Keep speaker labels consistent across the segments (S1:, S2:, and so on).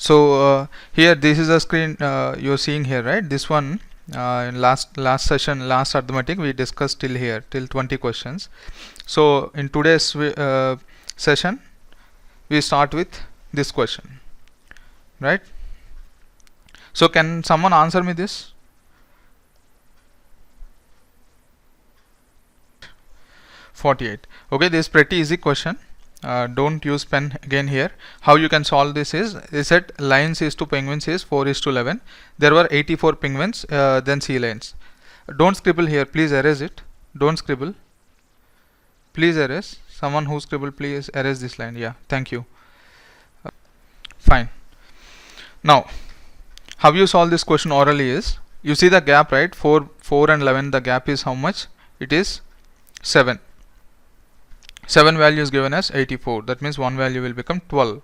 S1: So here this is a screen you're seeing here, right? This one in last session, last arithmetic, we discussed till here, till 20 questions. So in today's session we start with this question, right? So can someone answer me this? 48. Okay, this is pretty easy question. Don't use pen again here. How you can solve this is, they said lions is to penguins is 4:11. There were 84 penguins, then sea lions. Don't scribble here, please erase it. Don't scribble, please erase. Someone who scribble, please erase this line. Yeah, thank you. Fine. Now how you solve this question orally is, you see the gap, right? 4 and 11, the gap is how much? It is 7. 7 value is given as 84. That means one value will become 12.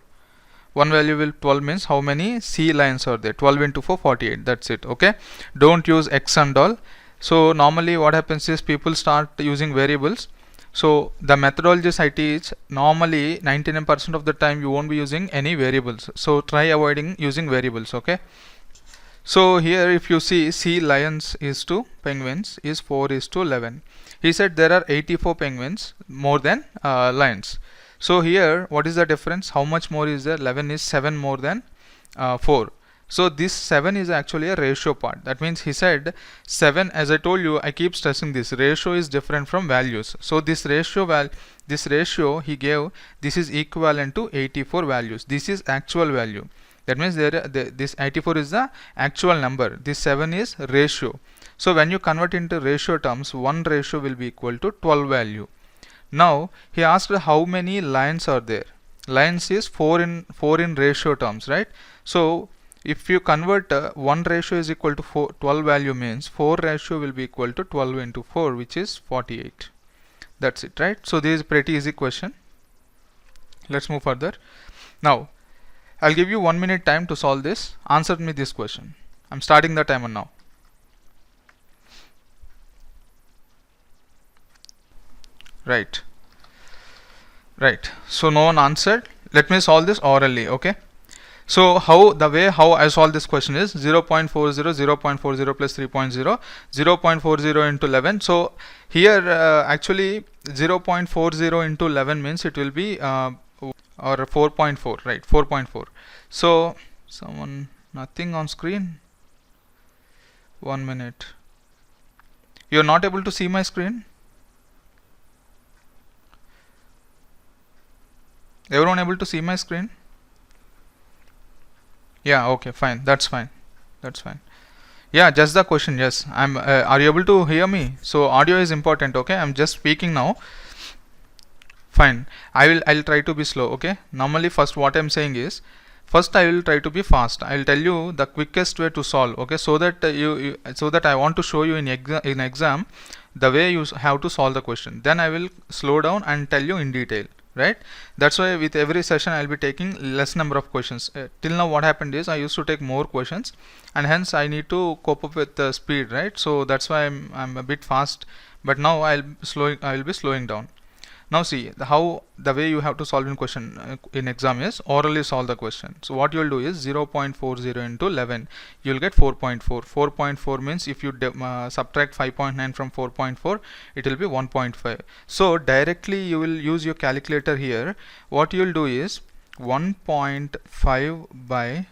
S1: One value will 12 means how many sea lions are there? 12 into 4, 48. That's it. Okay. Don't use x and all. So normally what happens is people start using variables. So the methodologies I teach, normally 99% of the time you won't be using any variables. So try avoiding using variables. Okay. So here if you see, sea lions is to penguins is 4:11. He said there are 84 penguins more than lions. So here what is the difference? How much more is there? 11 is 7 more than 4. So this 7 is actually a ratio part. That means he said 7, as I told you, I keep stressing this, ratio is different from values. So this ratio he gave, this is equivalent to 84 values. This is actual value. That means this 84 is the actual number. This 7 is ratio. So when you convert into ratio terms, one ratio will be equal to 12 value. Now he asked how many lions are there. Lions is 4 in ratio terms, right? So if you convert one ratio is equal to 12 value, means 4 ratio will be equal to 12 into 4, which is 48. That's it, right? So this is a pretty easy question. Let's move further. Now I'll give you 1 minute time to solve this. Answer me this question. I'm starting the timer now. Right. So no one answered. Let me solve this orally. Okay. So the way how I solve this question is 0.40, 0.40 plus 3.0, 0.40 into 11. So here actually 0.40 into 11 means it will be or 4.4, right? 4.4. So someone, nothing on screen. 1 minute. You're not able to see my screen? Everyone able to see my screen? Yeah, okay, fine. That's fine. Yeah, just the question. Yes, I'm are you able to hear me? So audio is important. Okay, I'm just speaking now. Fine. I'll try to be slow. Okay. Normally first what I'm saying is, first I will try to be fast. I'll tell you the quickest way to solve. Okay, so that so that I want to show you in exam the way you have to solve the question. Then I will slow down and tell you in detail. Right? That's why with every session I'll be taking less number of questions. Till now what happened is I used to take more questions, and hence I need to cope up with the speed, right? So that's why I'm a bit fast, but now I will be slowing down. Now see the way you have to solve in question in exam is orally solve the question. So what you will do is 0.40 into 11, you will get 4.4. 4.4 means if you subtract 5.9 from 4.4, it will be 1.5. So directly you will use your calculator here. What you will do is 1.5 by,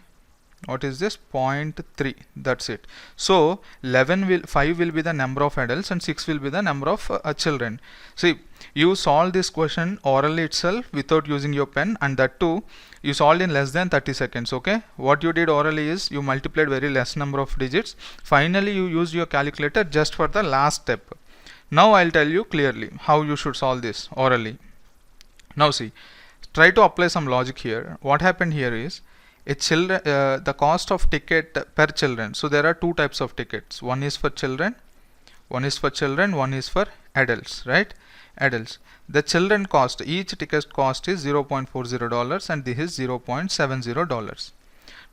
S1: what is this, 0.3. That's it. So 5 will be the number of adults and 6 will be the number of children. See, you solve this question orally itself without using your pen, and that too you solved in less than 30 seconds. Okay, what you did orally is you multiplied very less number of digits. Finally you used your calculator just for the last step. Now I'll tell you clearly how you should solve this orally. Now see, try to apply some logic here. What happened here is, the cost of ticket per children. So there are two types of tickets. One is for children, one is for adults, right? Adults. The children cost, each ticket cost is $0.40 and this is $0.70.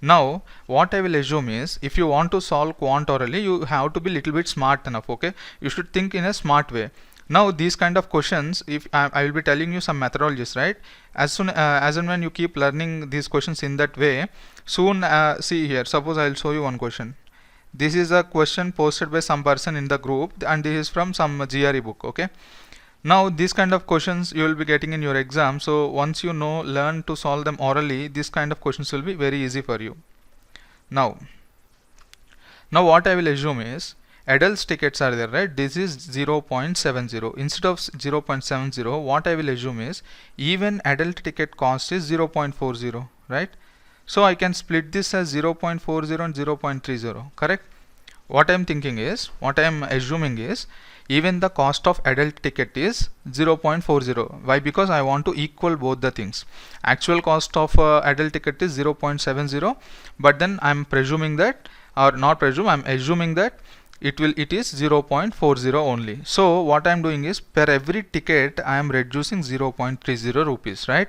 S1: Now what I will assume is, if you want to solve quant orally, you have to be little bit smart enough. Okay, you should think in a smart way. Now these kind of questions, if I will be telling you some methodologies, right? As and when you keep learning these questions in that way, soon see here, suppose I will show you one question. This is a question posted by some person in the group, and this is from some GRE book. Okay, now these kind of questions you will be getting in your exam. So once you know, learn to solve them orally, this kind of questions will be very easy for you. Now what I will assume is adults tickets are there, right? This is 0.70. Instead of 0.70, what I will assume is even adult ticket cost is 0.40, right? So I can split this as 0.40 and 0.30, correct? What I am thinking is, what I am assuming is, even the cost of adult ticket is 0.40. Why? Because I want to equal both the things. Actual cost of adult ticket is 0.70, but then I am presuming that, or not presume, I am assuming that it is 0.40 only. So what I am doing is, per every ticket I am reducing 0.30 rupees, right?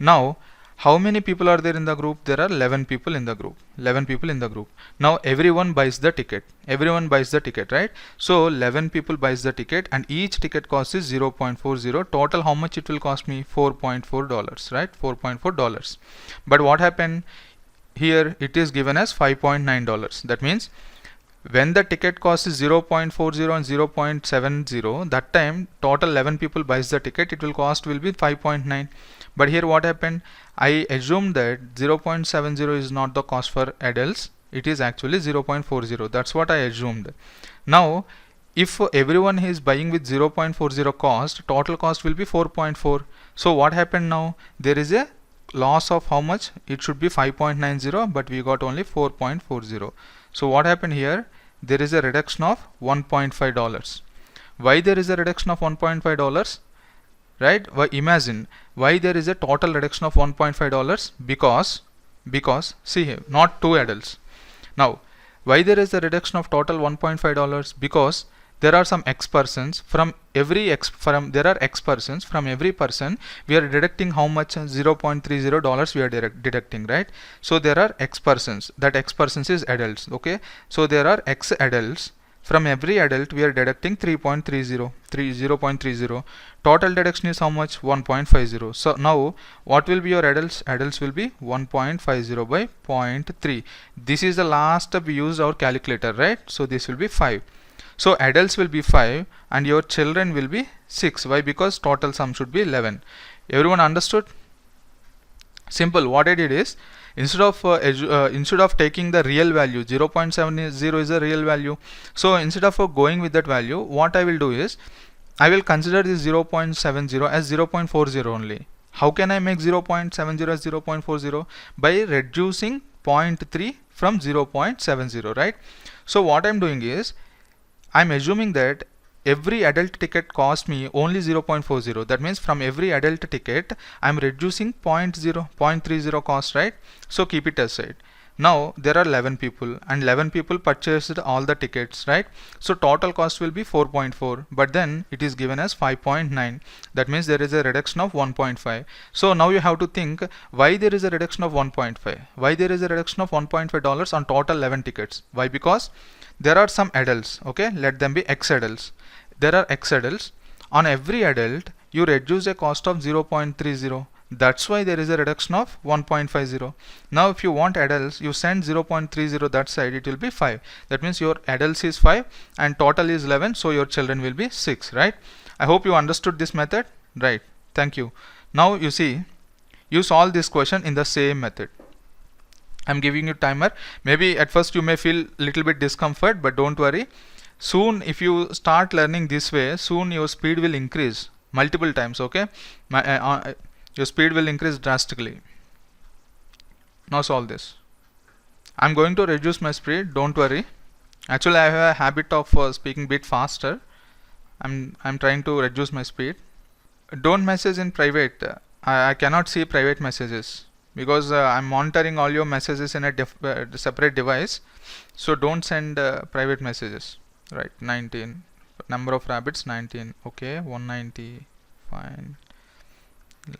S1: Now how many people are there in the group? There are 11 people in the group. 11 people in the group. Now everyone buys the ticket. Everyone buys the ticket, right? So 11 people buys the ticket, and each ticket cost is 0.40. Total how much it will cost me? $4.4, right? $4.4. But what happened here? It is given as $5.9. That means when the ticket cost is 0.40 and 0.70, that time total 11 people buys the ticket, it will be 5.9. But here what happened? I assumed that 0.70 is not the cost for adults, it is actually 0.40. That's what I assumed. Now if everyone is buying with 0.40 cost, total cost will be 4.4. So what happened now? There is a loss of how much? It should be 5.90, but we got only 4.40. So what happened here? There is a reduction of $1.5. Why there is a reduction of $1.5? Right? Why? Imagine why there is a total reduction of $1.5. Because see here, not two adults. Now why there is a reduction of total $1.5? Because there are some X persons, from every X persons, from every person we are deducting how much? $0.30 we are deducting, right? So there are X persons, that X persons is adults. Okay, so there are X adults. From every adult we are deducting 0.30. Total deduction is how much? 1.50. So now what will be your adults? Adults will be 1.50 by 0.3. This is the last step we used our calculator, right? So this will be 5. So adults will be 5 and your children will be 6. Why? Because total sum should be 11. Everyone understood? Simple. What I did is, instead of taking the real value, 0.70 is a real value. So instead of going with that value, what I will do is, I will consider this 0.70 as 0.40 only. How can I make 0.70 as 0.40? By reducing 0.3 from 0.70, right? So what I am doing is, I am assuming that every adult ticket cost me only 0.40. That means from every adult ticket I am reducing 0.30 cost, right? So keep it aside. Now there are 11 people and 11 people purchased all the tickets, right? So total cost will be 4.4, but then it is given as 5.9. That means there is a reduction of 1.5. So now you have to think why there is a reduction of 1.5. Why there is a reduction of $1.5 on total 11 tickets? Why? Because there are some adults. Okay, let them be X adults. There are X adults. On every adult you reduce a cost of 0.30. That's why there is a reduction of 1.50. Now if you want adults, you send 0.30 that side, it will be 5. That means your adults is 5 and total is 11, so your children will be 6, right? I hope you understood this method, right? Thank you. Now you see, you solve this question in the same method. I'm giving you timer. Maybe at first you may feel little bit discomfort, but don't worry. Soon if you start learning this way, soon your speed will increase multiple times. Okay, your speed will increase drastically. Now solve this. I'm going to reduce my speed, don't worry. Actually I have a habit of speaking bit faster. I'm trying to reduce my speed. Don't message in private. I cannot see private messages because I'm monitoring all your messages in a separate device. So don't send private messages. Right, 19. Number of rabbits 19. Okay, 190. Fine.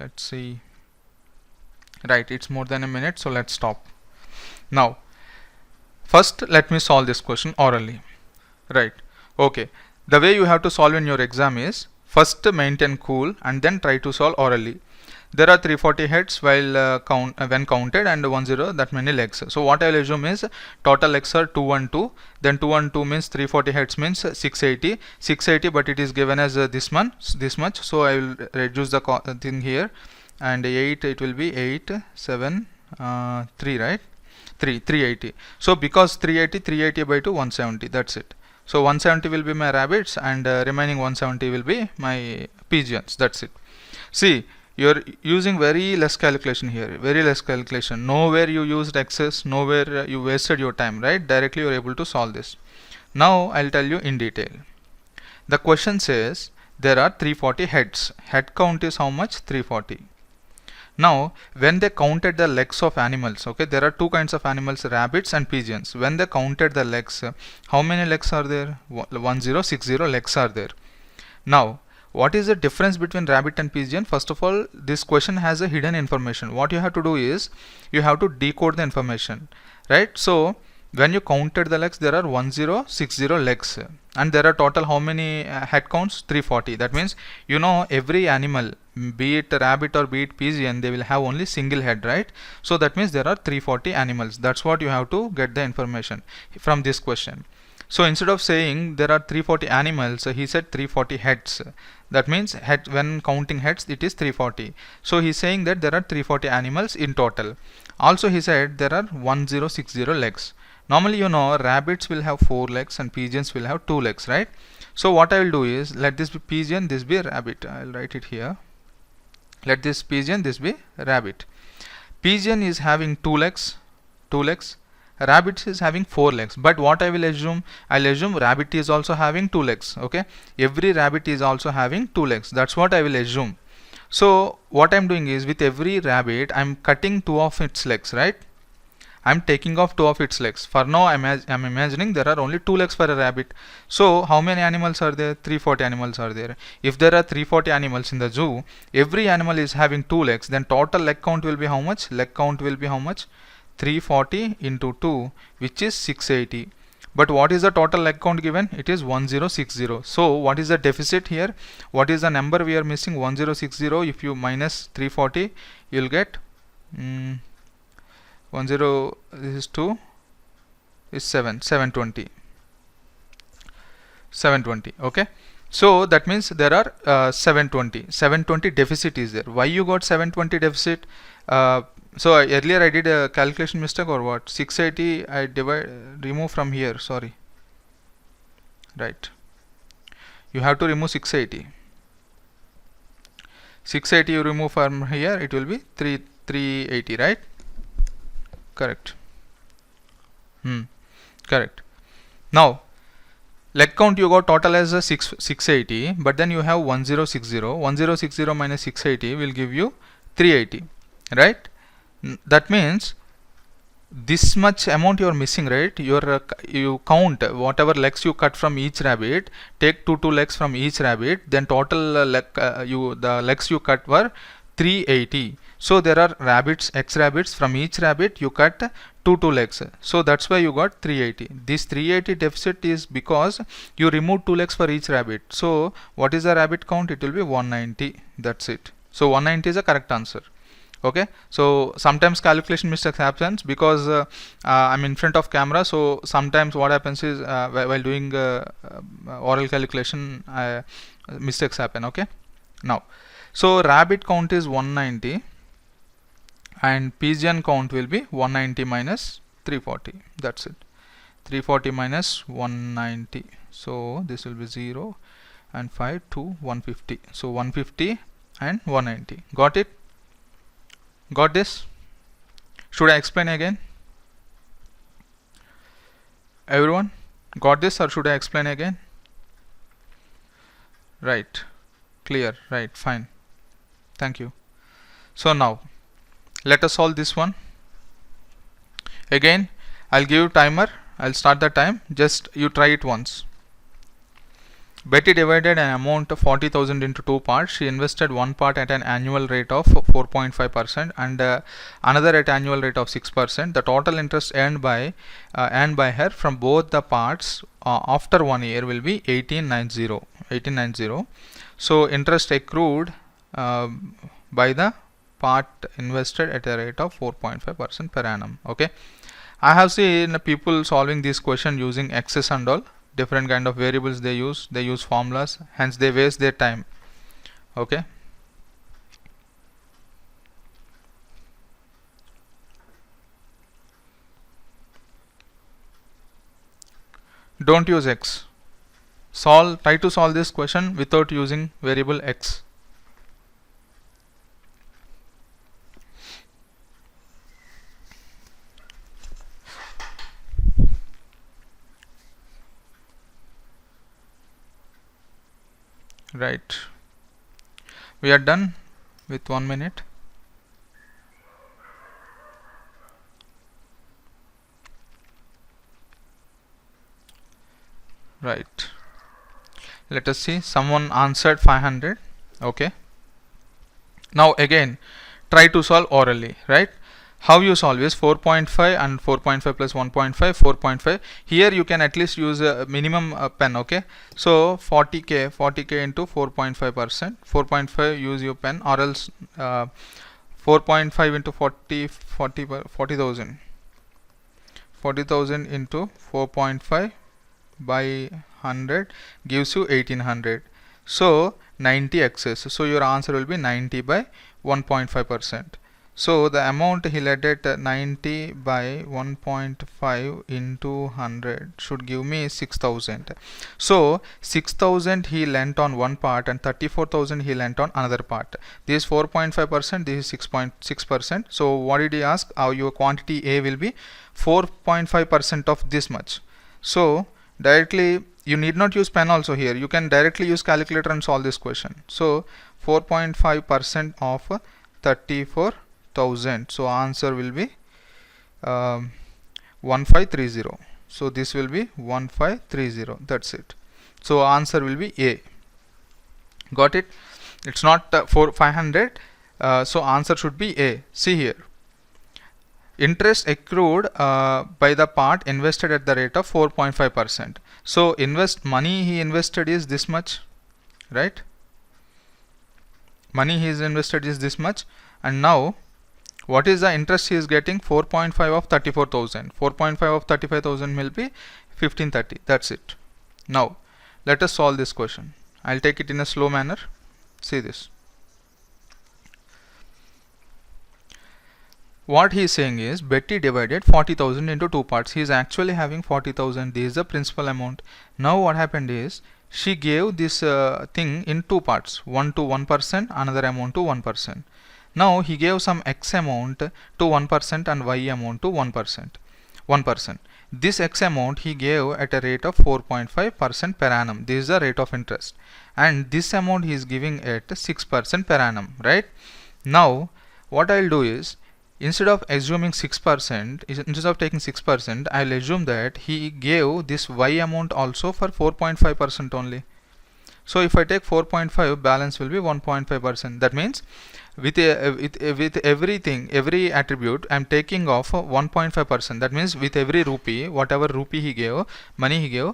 S1: Let's see. Right, it's more than a minute, so let's stop. Now first let me solve this question orally. Right, okay, the way you have to solve in your exam is, first maintain cool and then try to solve orally. There are 340 heads while when counted and 10 that many legs. So what I will assume is total legs are 212. Then 212 means 340 heads means 680, but it is given as this much. So I will reduce the thing here, and 8 it will be 8 7 3, right? 380. So because 380 by 2 170, that's it. So 170 will be my rabbits and remaining 170 will be my pigeons. That's it. See, you're using very less calculation here, very less calculation. Nowhere you used excess, nowhere you wasted your time, right? Directly you're able to solve this. Now I'll tell you in detail. The question says there are 340 heads. Head count is how much? 340. Now when they counted the legs of animals, okay, there are two kinds of animals, rabbits and pigeons. When they counted the legs, how many legs are there? 1060 legs are there. Now what is the difference between rabbit and pigeon? First of all, this question has a hidden information. What you have to do is you have to decode the information, right? So when you counted the legs, there are 1060 legs, and there are total how many head counts? 340. That means, you know, every animal, be it rabbit or be it pigeon, they will have only single head, right? So that means there are 340 animals. That's what you have to get the information from this question. So instead of saying there are 340 animals, he said 340 heads. That means head, when counting heads, it is 340. So he's saying that there are 340 animals in total. Also he said there are 1060 legs. Normally, you know, rabbits will have 4 legs and pigeons will have 2 legs, right? So what I will do is, let this be pigeon, this be rabbit. I will write it here. Let this pigeon, this be rabbit. Pigeon is having 2 legs. Rabbit is having 4 legs. But what I will assume? I'll assume rabbit is also having 2 legs. Okay, every rabbit is also having 2 legs. That's what I will assume. So what I'm doing is, with every rabbit, I'm cutting 2 of its legs, right? I'm taking off 2 of its legs. For now, I'm imagining there are only 2 legs for a rabbit. So how many animals are there? 340 animals are there. If there are 340 animals in the zoo, every animal is having 2 legs, then total leg count will be how much? Leg count will be how much? 340 into 2, which is 680. But what is the total leg count given? It is 1060. So what is the deficit here? What is the number we are missing? 1060. If you minus 340, you will get 10, this is 2, is 720. Okay, so that means there are 720 deficit is there. Why you got 720 deficit? So earlier I did a calculation mistake or what? 680 I remove from here, sorry, right? You have to remove 680 you remove from here, it will be 380, right? Correct. Correct. Now leg count you got total as a 680, but then you have 1060 minus 680 will give you 380, right? That means this much amount you are missing, right? You count whatever legs you cut from each rabbit, take 2 legs from each rabbit, then total the legs you cut were 380. So there are X rabbits, from each rabbit you cut 2 legs. So that's why you got 380. This 380 deficit is because you remove 2 legs for each rabbit. So what is the rabbit count? It will be 190. That's it. So 190 is the correct answer. Okay, so sometimes calculation mistakes happens because I'm in front of camera. So sometimes what happens is while doing oral calculation, mistakes happen. Okay, now so rabbit count is 190 and pigeon count will be 190 minus 340. That's it. 340 minus 190. So this will be 0 and 5 to 150. So 150 and 190. Got it? Got this? Should I explain again? Everyone got this, or should I explain again? Right, clear, right, fine, thank you. So now let us solve this one. Again I'll give you timer, I'll start the time, just you try it once. Betty divided an amount of 40,000 into 2 parts. She invested one part at an annual rate of 4.5% and another at annual rate of 6%. The total interest earned by her from both the parts after 1 year will be 1890. So interest accrued by the part invested at a rate of 4.5% per annum. Okay, I have seen people solving this question using excess and all different kind of variables they use formulas, hence they waste their time. Okay, don't use x. Try to solve this question without using variable x. Right, we are done with 1 minute. Right, let us see, someone answered 500. Okay, now again try to solve orally. Right, how you solve is 4.5 and 4.5 plus 1.5, 4.5. Here you can at least use a minimum pen. Okay, so 40k into 4.5%, 4.5 use your pen, or else 4.5 into 40,000 into 4.5 by 100 gives you 1800. So 90 excess, so your answer will be 90 by 1.5%. so the amount he lent at 90 by 1.5 into 100 should give me 6000. So 6000 he lent on one part and 34,000 he lent on another part. This is 4.5%, this is 6.6%. so what did he ask? Your quantity A will be 4.5% of this much. So directly you need not use pen also here, you can directly use calculator and solve this question. So 4.5% of 34,000, so answer will be 1530. so this will be 1530, that's it. So answer will be A. Got it? It's not 500, so answer should be A. See here, interest accrued by the part invested at the rate of 4.5%. so money he invested is this much, right? Money he is invested is this much, and now what is the interest he is getting? 4.5 of 34,000. 4.5 of 35,000 will be 1530. That's it. Now let us solve this question. I'll take it in a slow manner. See this. What he is saying is Betty divided 40,000 into two parts. He is actually having 40,000. This is the principal amount. Now what happened is she gave this thing in two parts, one to 1%, another amount to 1%. Now he gave some x amount to 1% and y amount to 1%. This x amount he gave at a rate of 4.5% per annum. This is the rate of interest, and this amount he is giving at 6% per annum. Right? Now what I'll do is, instead of assuming 6%, instead of taking 6%, I'll assume that he gave this y amount also for 4.5% only. So if I take 4.5, balance will be 1.5%. That means with everything, every attribute, I'm taking off 1.5%. That means with every rupee, whatever rupee he gave, money he gave,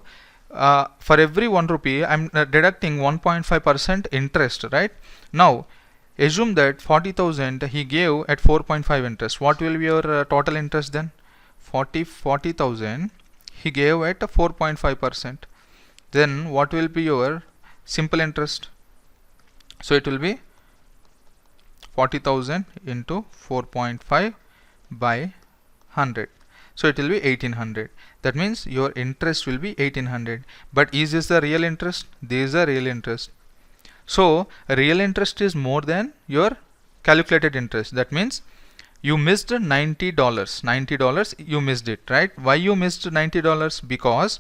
S1: for every 1 rupee, I'm deducting 1.5% interest. Right? Now assume that 40,000 he gave at 4.5 interest. What will be your total interest then? 40,000 he gave at 4.5%. Then what will be your simple interest? So it will be 40,000 into 4.5 by 100. So it will be 1800. That means your interest will be 1800. But is this the real interest? This is the real interest. So real interest is more than your calculated interest. That means you missed $90. $90 you missed it, right? Why you missed $90? Because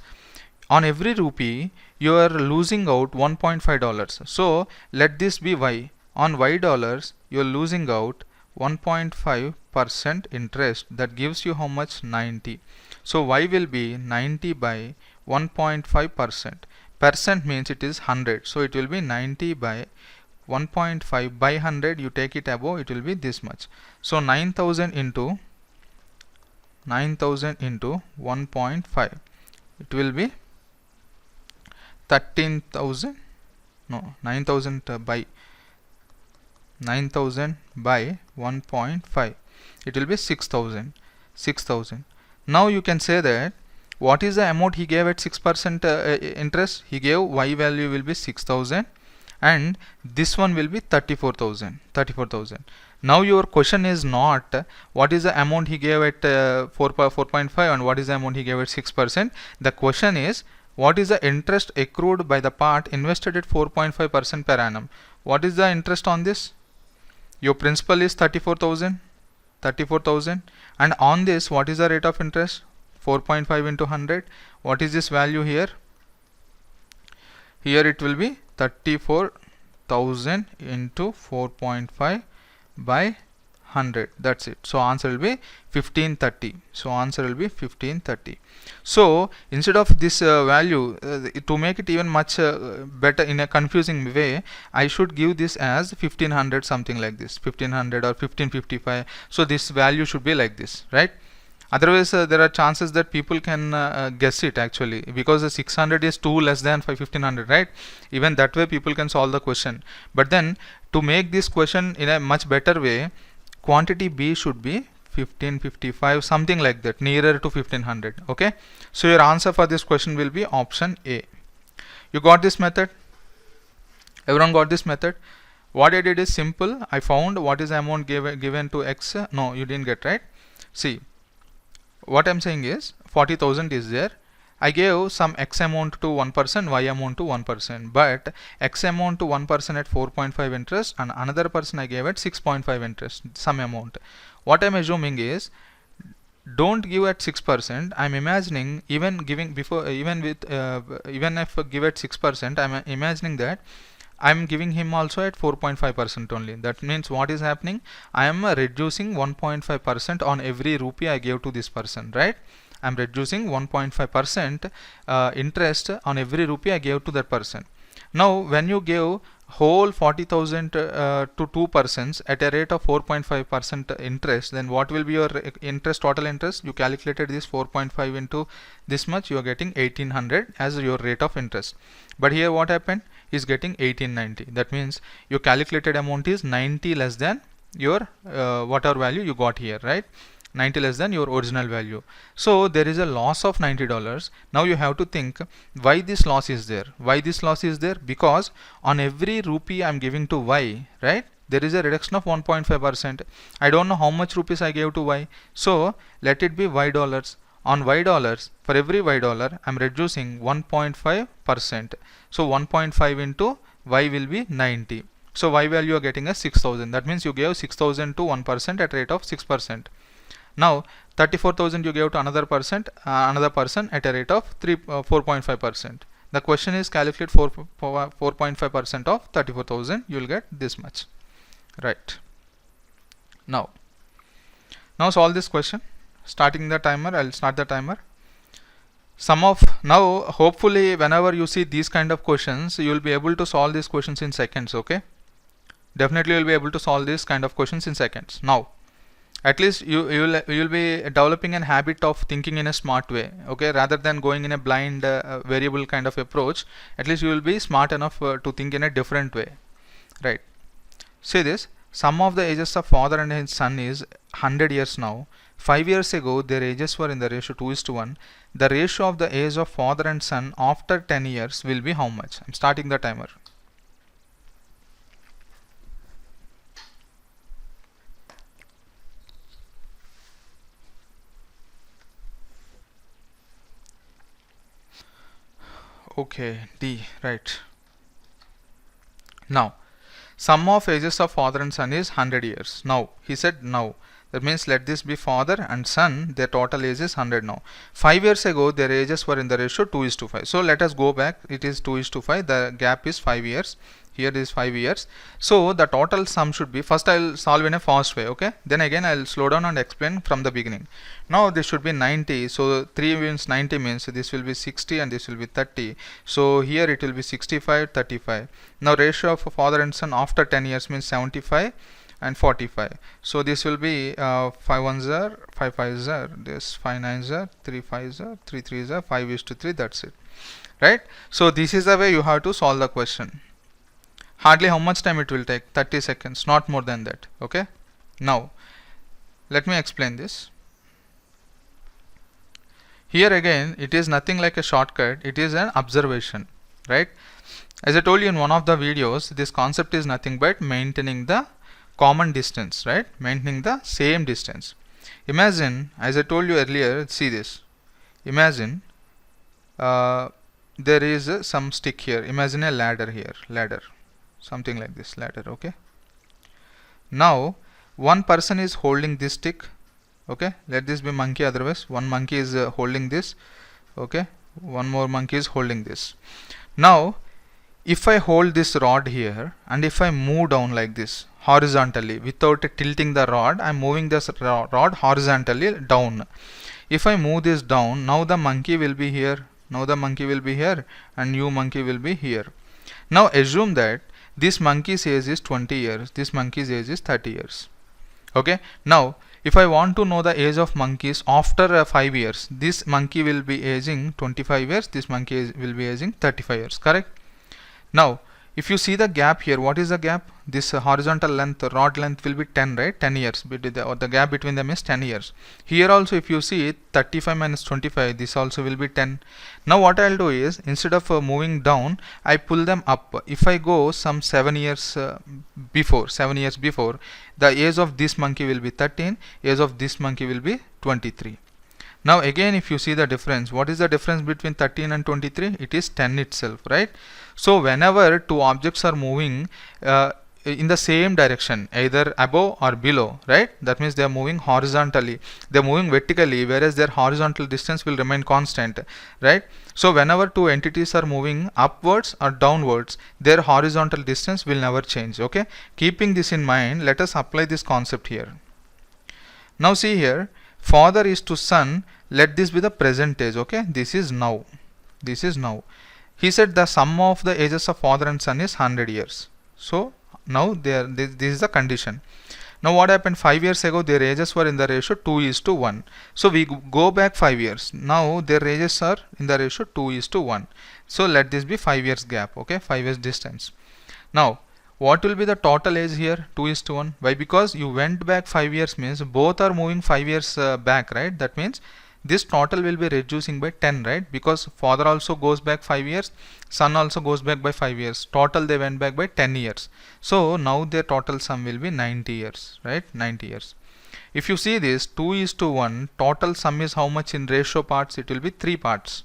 S1: on every rupee you are losing out $1.5. So let this be y. On y dollars you are losing out 1.5% interest. That gives you how much? 90. So y will be 90 by 1.5%. Percent means it is 100. So it will be 90 by 1.5 by 100. You take it above, it will be this much. So 9,000 into 1.5, it will be 13,000 no, 9000 by 9000 by 1.5, it will be 6000. Now you can say that what is the amount he gave at 6% interest? He gave y value will be 6000 and this one will be 34,000. Now your question is not what is the amount he gave at 4.5 and what is the amount he gave at 6%. The question is what is the interest accrued by the part invested at 4.5% per annum. What is the interest on this? Your principal is 34,000 and on this what is the rate of interest? 4.5 into 100. What is this value here? Here it will be 34,000 into 4.5 by 100. That's it. So answer will be 1530. So instead of this value, to make it even much better in a confusing way, I should give this as 1500, something like this, 1500 or 1555. So this value should be like this, right? Otherwise there are chances that people can guess it actually, because the 600 is 2 less than 1500, right? Even that way people can solve the question. But then to make this question in a much better way, quantity B should be 1555, something like that, nearer to 1500. Okay, so your answer for this question will be option A. You got this method? Everyone got this method? What I did is simple. I found what is the amount given to X. No, you didn't get, right? See, what I'm saying is 40,000 is there. I gave some X amount to 1%, Y amount to 1%, but X amount to 1% at 4.5 interest and another person I gave at 6.5 interest, some amount. What I'm assuming is don't give at 6%. I'm imagining even giving before, even if give at 6%, I'm imagining that I'm giving him also at 4.5% only. That means what is happening? I am reducing 1.5% on every rupee I gave to this person, right? I'm reducing 1.5% interest on every rupee I gave to that person. Now when you give whole 40,000 to two persons at a rate of 4.5% interest, then what will be your interest, total interest? You calculated this 4.5 into this much, you are getting 1800 as your rate of interest. But here what happened? Is getting 1890. That means your calculated amount is 90 less than your whatever value you got here, right? 90 less than your original value. So there is a loss of $90. Now you have to think why this loss is there. Why this loss is there? Because on every rupee I'm giving to Y, right, there is a reduction of 1.5%. I don't know how much rupees I gave to Y, so let it be Y dollars. On Y dollars, for every Y dollar I'm reducing 1.5%. so 1.5 into Y will be 90. So Y value you are getting as 6,000. That means you gave 6,000 to 1% at rate of 6%. Now 34,000 you gave to another person at a rate of 4.5%. The question is calculate 4.5% of 34,000. You will get this much, right? Now solve this question. Starting the timer, I'll start the timer. Now hopefully whenever you see these kind of questions, you will be able to solve these questions in seconds. Okay, definitely you will be able to solve these kind of questions in seconds. Now at least you will be developing a habit of thinking in a smart way, okay, rather than going in a blind variable kind of approach. At least you will be smart enough to think in a different way, right? Say this: sum of the ages of father and his son is 100 years now. 5 years ago their ages were in the ratio 2:1. The ratio of the age of father and son after 10 years will be how much? I'm starting the timer. Okay, D, right. Now sum of ages of father and son is 100 years. Now he said now. That means let this be father and son, their total age is 100 now. 5 years ago their ages were in the ratio 2:5. So let us go back, it is 2:5, the gap is 5 years. Here is 5 years. So the total sum should be, first I'll solve in a fast way, okay? Then again I'll slow down and explain from the beginning. Now this should be 90. So 3 means 90 means this will be 60 and this will be 30. So here it will be 65, 35. Now ratio of father and son after 10 years means 75 and 45. So this will be 5 1s are 5 5s are, this 5 9s are 3 5s are 3 3s are 5:3. That's it, right? So this is the way you have to solve the question. Hardly how much time it will take? 30 seconds, not more than that. Okay. Now let me explain this. Here again it is nothing like a shortcut, it is an observation, right? As I told you in one of the videos, this concept is nothing but maintaining the common distance, right? Maintaining the same distance. Imagine, as I told you earlier, see this. Imagine there is some stick here. Imagine a ladder here, ladder, something like this, ladder. Okay. Now one person is holding this stick. Okay, let this be monkey, otherwise one monkey is holding this. Okay, one more monkey is holding this. Now if I hold this rod here and if I move down like this horizontally without tilting the rod, I am moving this rod horizontally down. If I move this down, now the monkey will be here, now the monkey will be here, and you monkey will be here. Now assume that this monkey's age is 20 years, this monkey's age is 30 years. Okay, now if I want to know the age of monkeys after 5 years, this monkey will be aging 25 years, this monkey will be aging 35 years, correct? Now if you see the gap here, what is the gap? This horizontal length, rod length will be 10, right? 10 years, the gap between them is 10 years. Here also if you see 35 minus 25, this also will be 10. Now what I'll do is, instead of moving down, I pull them up. If I go some 7 years before, the age of this monkey will be 13, age of this monkey will be 23. Now again if you see the difference, what is the difference between 13 and 23? It is 10 itself, right? So whenever two objects are moving in the same direction, either above or below, right? That means they are moving horizontally, they are moving vertically, whereas their horizontal distance will remain constant, right? So whenever two entities are moving upwards or downwards, their horizontal distance will never change. Okay, keeping this in mind, let us apply this concept here. Now see here, father is to son, let this be the present age. Okay, this is now, this is now. He said the sum of the ages of father and son is 100 years. So now this is the condition. Now what happened? 5 years ago their ages were in the ratio 2:1. So we go back 5 years. Now their ages are in the ratio 2:1. So let this be 5 years gap. Okay, 5 years distance. Now what will be the total age here? 2:1. Why? Because you went back 5 years, means both are moving 5 years back, right? That means this total will be reducing by 10, right? Because father also goes back 5 years, son also goes back by 5 years. Total they went back by 10 years. So now their total sum will be 90 years, right? 90 years. If you see this 2:1, total sum is how much in ratio parts? It will be 3 parts.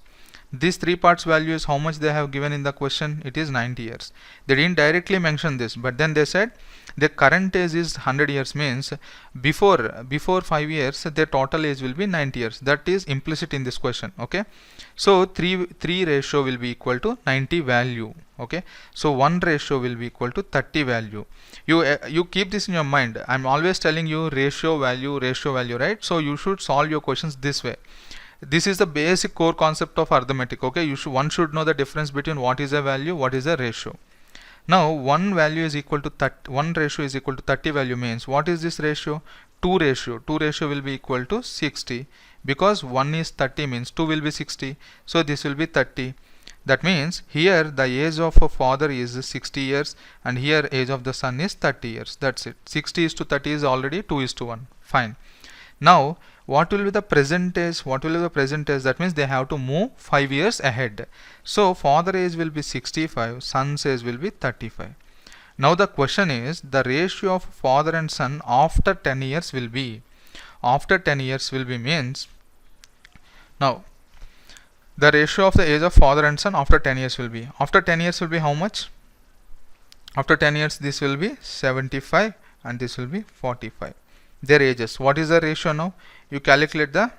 S1: This 3 parts value is how much they have given in the question? It is 90 years. They didn't directly mention this, but then they said the current age is 100 years, means before 5 years their total age will be 90 years. That is implicit in this question. Okay, so 3 ratio will be equal to 90 value. Okay, so 1 ratio will be equal to 30 value. You keep this in your mind. I'm always telling you ratio value, right? So you should solve your questions this way. This is the basic core concept of arithmetic. Okay, one should know the difference between what is a value, what is a ratio. Now one value is equal to 30, one ratio is equal to 30 value, means what is this ratio? 2 ratio. 2 ratio will be equal to 60, because 1 is 30 means 2 will be 60. So this will be 30. That means here the age of a father is 60 years and here age of the son is 30 years. That's it. 60:30 is already 2:1. Fine. Now what will be the present age? That means they have to move 5 years ahead. So father age will be 65, son's age will be 35. Now the question is, the ratio of father and son after 10 years will be, means, now the ratio of the age of father and son after 10 years will be, how much? After 10 years this will be 75 and this will be 45. Their ages. What is the ratio now? You calculate the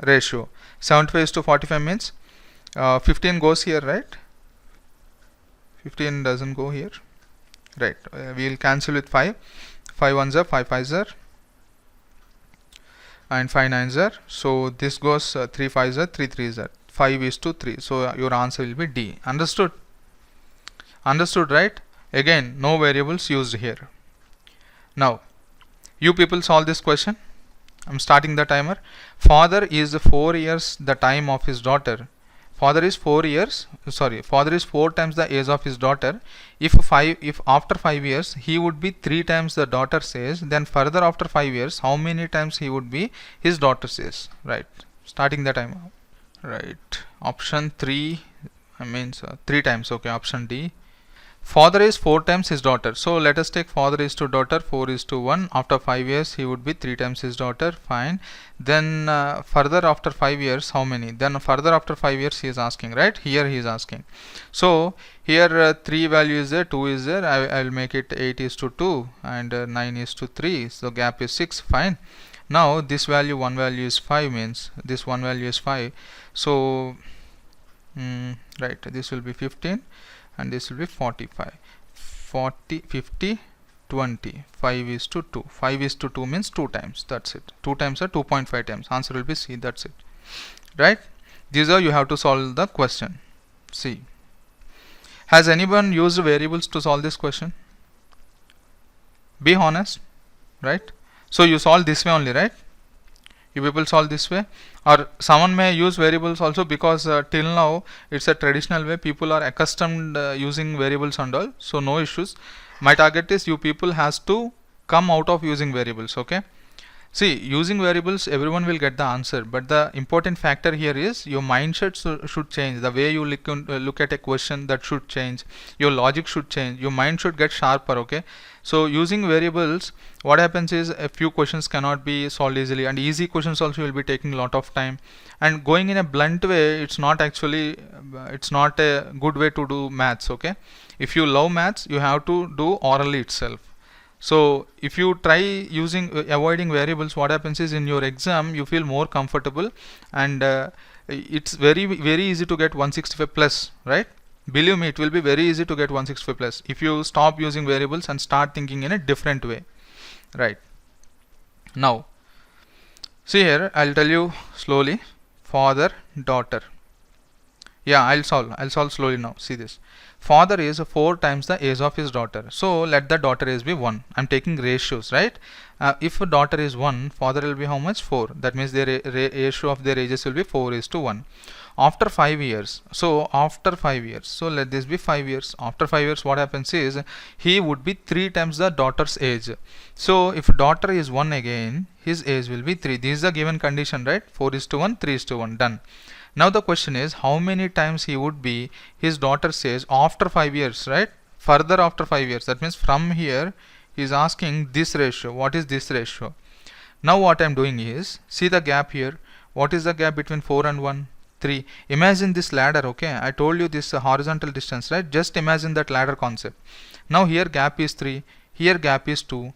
S1: ratio. 75:45 means 15 goes here, right? 15 doesn't go here, right? We will cancel with 5. 5 ones are 5 5s are, and 5 9s are. So this goes 3 5s are, 3 3s are. 5:3. So your answer will be D. Understood? Understood, right? Again, no variables used here. Now you people solve this question. I'm starting the timer. Father is 4 years the time of his daughter. father is 4 years, sorry, father is 4 times the age of his daughter. If after 5 years he would be 3 times the daughter's age, then further after 5 years how many times he would be his daughter's age, right? Starting the time, right? Option 3 means 3 times. Okay, option D. Father is 4 times his daughter. So let us take father is to daughter 4 is to 1. After 5 years he would be 3 times his daughter. Fine. Then further after 5 years how many? Then further after 5 years he is asking, right? Here he is asking. So here 3 value is there, 2 is there. I will make it 8 is to 2 and 9 is to 3. So gap is 6. Fine. Now this value, one value is 5, means this one value is 5. So right, this will be 15 and this will be 45. 40, 50, 20. 5 is to 2. 5 is to 2 means 2 times. That's it. 2 times or 2.5 times. Answer will be C. That's it. Right? These are you have to solve the question. C. Has anyone used variables to solve this question? Be honest. Right? So you solve this way only, right? You people solve this way, or someone may use variables also, because till now it's a traditional way, people are accustomed using variables and all, so no issues. My target is you people has to come out of using variables. Okay, see, using variables everyone will get the answer, but the important factor here is your mindset should change. The way you look at a question, that should change. Your logic should change. Your mind should get sharper. Okay, so using variables, what happens is a few questions cannot be solved easily, and easy questions also will be taking a lot of time, and going in a blunt way, it's not actually it's not a good way to do maths. Okay, if you love maths, you have to do orally itself. So if you try using avoiding variables, what happens is in your exam you feel more comfortable, and it's very easy to get 165 plus, right? Believe me, it will be very easy to get 165 plus if you stop using variables and start thinking in a different way, right? Now see here, I'll tell you slowly. Father, daughter. Yeah, I'll solve slowly now. See this. Father is 4 times the age of his daughter. So let the daughter age be 1. I'm taking ratios, right? If a daughter is 1, father will be how much? 4. That means their ratio of their ages will be 4 is to 1. After 5 years, so after 5 years, so let this be 5 years. After 5 years, what happens is he would be 3 times the daughter's age. So if daughter is 1 again, his age will be 3. This is the given condition, right? 4 is to 1, 3 is to 1. Done. Now the question is how many times he would be his daughter's age after 5 years, right? Further after 5 years. That means from here he is asking this ratio. What is this ratio? Now what I am doing is, see the gap here. What is the gap between 4 and 1? 3. Imagine this ladder. Okay, I told you this horizontal distance, right? Just imagine that ladder concept. Now here gap is 3, here gap is 2.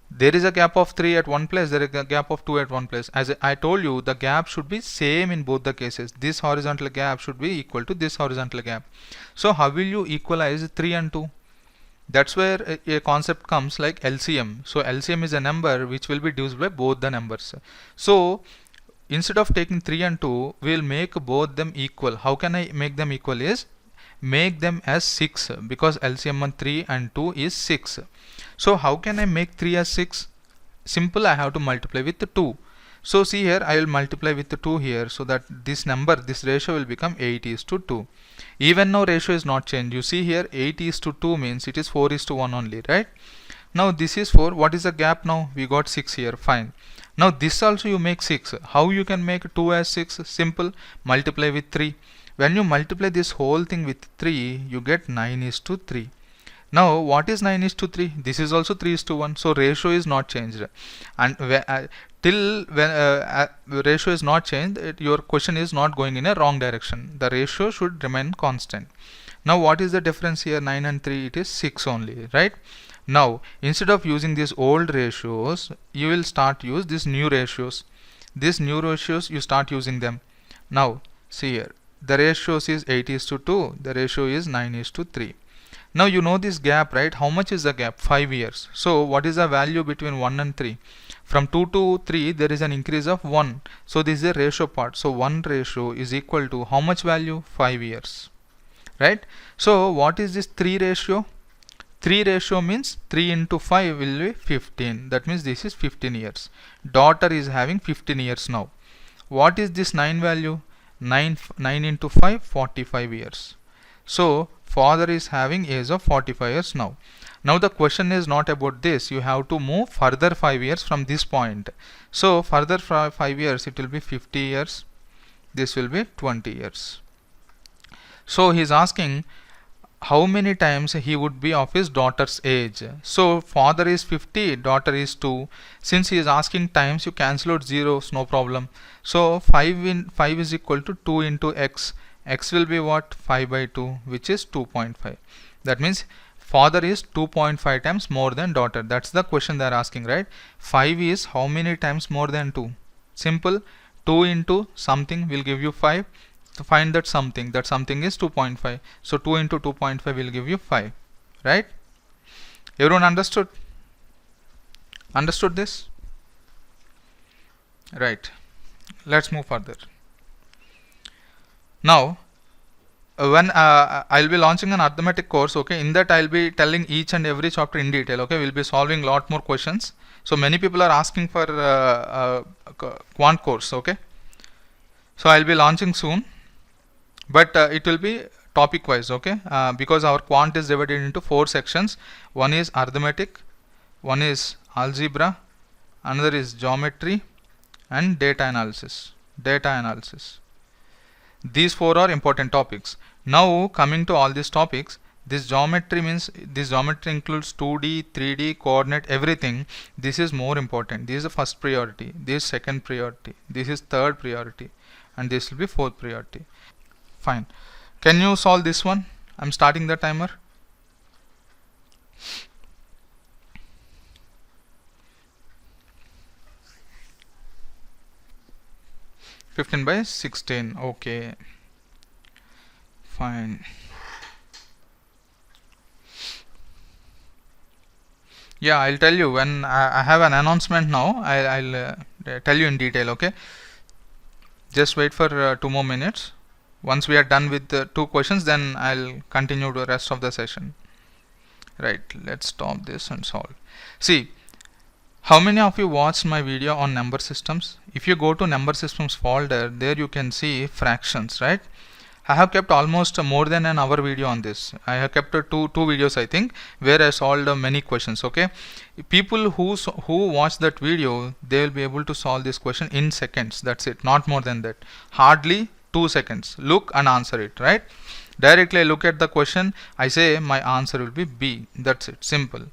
S1: There is a gap of 3 at one place, there is a gap of 2 at one place. As I told you, the gap should be same in both the cases. This horizontal gap should be equal to this horizontal gap. So how will you equalize 3 and 2? That's where a concept comes like LCM. So LCM is a number which will be reduced by both the numbers. So instead of taking 3 and 2, we will make both them equal. How can I make them equal is make them as 6, because LCM on 3 and 2 is 6. So how can I make 3 as 6? Simple, I have to multiply with 2. So see here, I will multiply with 2 here, so that this number, this ratio will become 8 is to 2. Even now ratio is not changed. You see here 8 is to 2 means it is 4 is to 1 only, right? Now this is 4. What is the gap now? We got 6 here. Fine. Now this also you make 6. How you can make 2 as 6? Simple, multiply with 3. When you multiply this whole thing with 3, you get 9 is to 3. Now what is 9 is to 3? This is also 3 is to 1. So ratio is not changed. And till when ratio is not changed, your question is not going in a wrong direction. The ratio should remain constant. Now what is the difference here? 9 and 3, it is 6 only, right? Now instead of using these old ratios, you will start use these new ratios. These new ratios you start using them. Now see here, the ratios is 8 is to 2, the ratio is 9 is to 3. Now you know this gap, right? How much is the gap? 5 years. So what is the value between 1 and 3? From 2 to 3 there is an increase of 1. So this is a ratio part. So 1 ratio is equal to how much value? 5 years. Right? So what is this 3 ratio? 3 ratio means 3 into 5 will be 15. That means this is 15 years. Daughter is having 15 years now. What is this 9 value? 9 into 5, 45 years. So father is having age of 45 years now. Now the question is not about this. You have to move further 5 years from this point. So further 5 years, it will be 50 years. This will be 20 years. So he is asking how many times he would be of his daughter's age. So father is 50, daughter is 2. Since he is asking times, you cancel out zeros, no problem. So 5 is equal to 2 into x. X will be what? 5 by 2, which is 2.5. That means father is 2.5 times more than daughter. That's the question they are asking, right? 5 is how many times more than 2? Simple. 2 into something will give you 5. To find that something is 2.5. So 2 into 2.5 will give you 5. Right? Everyone understood? Understood this? Right. Let's move further. Now, when I'll be launching an arithmetic course, okay, in that I'll be telling each and every chapter in detail, okay. We'll be solving lot more questions. So many people are asking for quant course, okay. So I'll be launching soon, but it will be topic wise, okay, because our quant is divided into 4 sections. One is arithmetic, one is algebra, another is geometry, and data analysis. These 4 are important topics. Now coming to all these topics, this geometry includes 2D, 3D, coordinate, everything. This is more important. This is the first priority, this is second priority, this is third priority, and this will be fourth priority. Fine. Can you solve this one? I'm starting the timer. (15/16). Okay. Fine. Yeah, I'll tell you when I have an announcement now. I'll tell you in detail. Okay. Just wait for 2 more minutes. Once we are done with the 2 questions, then I'll continue the rest of the session. Right. Let's stop this and solve. See, how many of you watched my video on number systems? If you go to number systems folder, there you can see fractions, right? I have kept almost more than an hour video on this. I have kept two videos, I think, where I solved many questions. Okay, people who watch that video, they will be able to solve this question in seconds. That's it, not more than that. Hardly 2 seconds. Look and answer it, right? Directly I look at the question, I say my answer will be B. That's it, simple.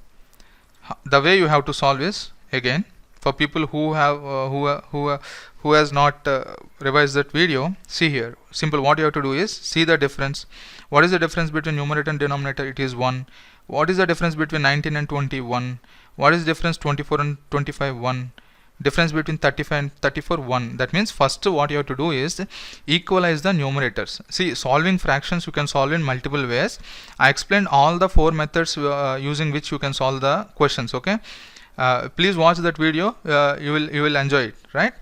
S1: The way you have to solve is, again, for people who have who has not revised that video, see here, simple. What you have to do is see the difference. What is the difference between numerator and denominator? It is 1. What is the difference between 19 and 21? What is the difference 24 and 25? 1. Difference between 35 and 34? 1. That means first what you have to do is equalize the numerators. See, solving fractions you can solve in multiple ways. I explained all the 4 methods using which you can solve the questions. Okay, please watch that video. You will enjoy it, right?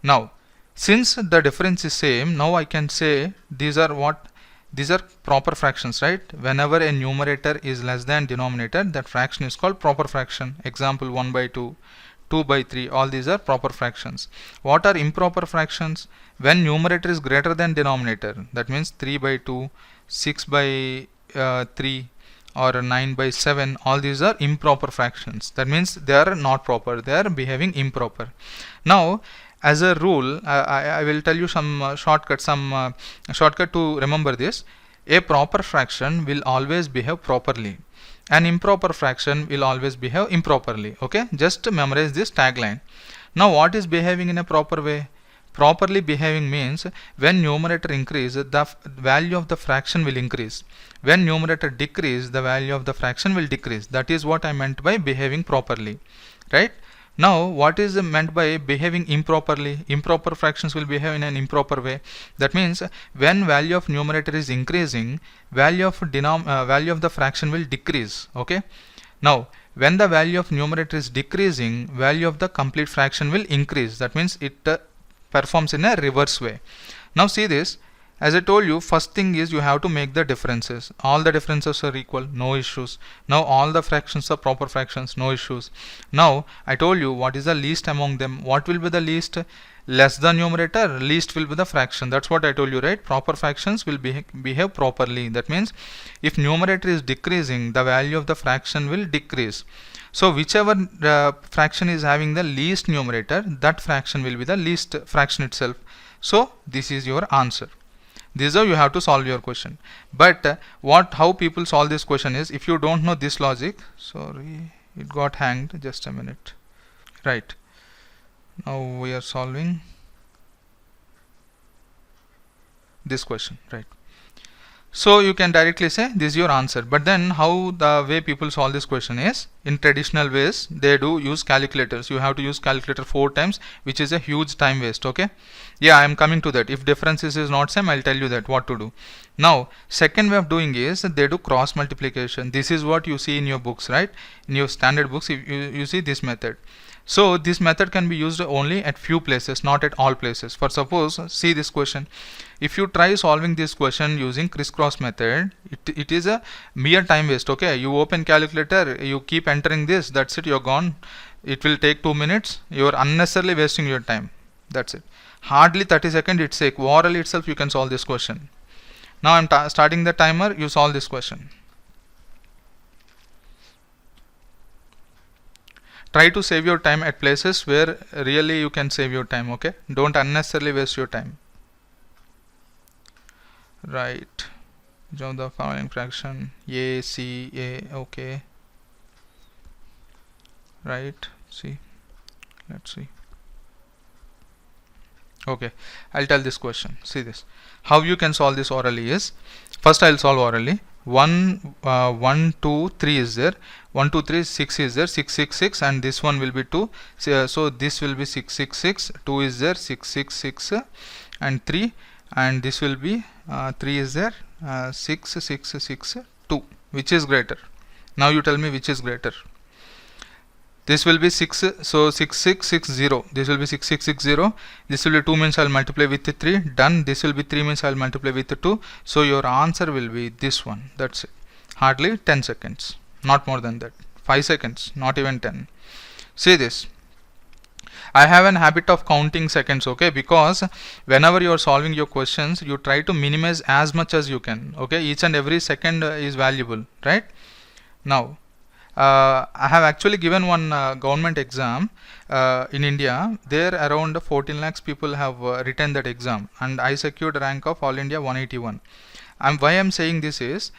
S1: Now, since the difference is same, now I can say these are what? These are proper fractions, right? Whenever a numerator is less than denominator, that fraction is called proper fraction. Example 1/2, 2/3, all these are proper fractions. What are improper fractions? When numerator is greater than denominator, that means 3/2, 6/3, or 9/7, all these are improper fractions. That means they are not proper, they are behaving improper. Now, as a rule, I will tell you some shortcut to remember this. A proper fraction will always behave properly. An improper fraction will always behave improperly. Okay, just memorize this tagline. Now, what is behaving in a proper way? Properly behaving means when numerator increase, the value of the fraction will increase. When numerator decrease, the value of the fraction will decrease. That is what I meant by behaving properly, right? Now, what is meant by behaving improperly? Improper fractions will behave in an improper way. That means when value of numerator is increasing, value of the fraction will decrease. Okay. Now, when the value of numerator is decreasing, value of the complete fraction will increase. That means it performs in a reverse way. Now see this. As I told you, first thing is you have to make the differences. All the differences are equal, no issues. Now all the fractions are proper fractions, no issues. Now I told you what is the least among them. What will be the least? less the numerator, least will be the fraction. That's what I told you, right? Proper fractions will behave properly. That means if numerator is decreasing, the value of the fraction will decrease. So whichever fraction is having the least numerator, that fraction will be the least fraction itself. So this is your answer. This is how you have to solve your question. But how people solve this question is, if you don't know this logic, sorry, it got hanged, just a minute. Right, now we are solving this question, right? So you can directly say this is your answer. But then how the way people solve this question is, in traditional ways they do use calculators. You have to use calculator 4 times, which is a huge time waste. Okay, yeah, I am coming to that. If differences is not same, I'll tell you that what to do. Now second way of doing is they do cross multiplication. This is what you see in your books, right? In your standard books, if you see this method. So this method can be used only at few places, not at all places. For suppose, see this question. If you try solving this question using crisscross method, it is a mere time waste. Okay, you open calculator, you keep entering this, that's it, you're gone. It will take 2 minutes. You're unnecessarily wasting your time. That's it. Hardly 30 seconds it takes. Orally itself you can solve this question. Now I'm starting the timer. You solve this question. Try to save your time at places where really you can save your time. Okay, don't unnecessarily waste your time. Right, join the following fraction A, C, A. Okay, right, see, let's see. Okay, I'll tell this question. See this, how you can solve this orally is, first I'll solve orally. 1 2 3 is there, 1 2 3 6 is there, 6 6 6, and this one will be 2. So this will be 6 6 6, 2 is there, 6 6 6, and 3, and this will be 3 is there, 6 6 6 2. Which is greater? Now you tell me which is greater. This will be 6, so 6 6 6 0. This will be 6 6 6 0. This will be 2 means I'll multiply with 3. Done. This will be 3 means I'll multiply with 2. So your answer will be this one. That's it. Hardly 10 seconds. Not more than that. 5 seconds. Not even 10. See this. I have an habit of counting seconds, okay, because whenever you are solving your questions, you try to minimize as much as you can. Okay, each and every second is valuable, right? Now I have actually given one government exam in India. There around 14 lakhs people have written that exam, and I secured a rank of All India 181. Why I'm saying this is,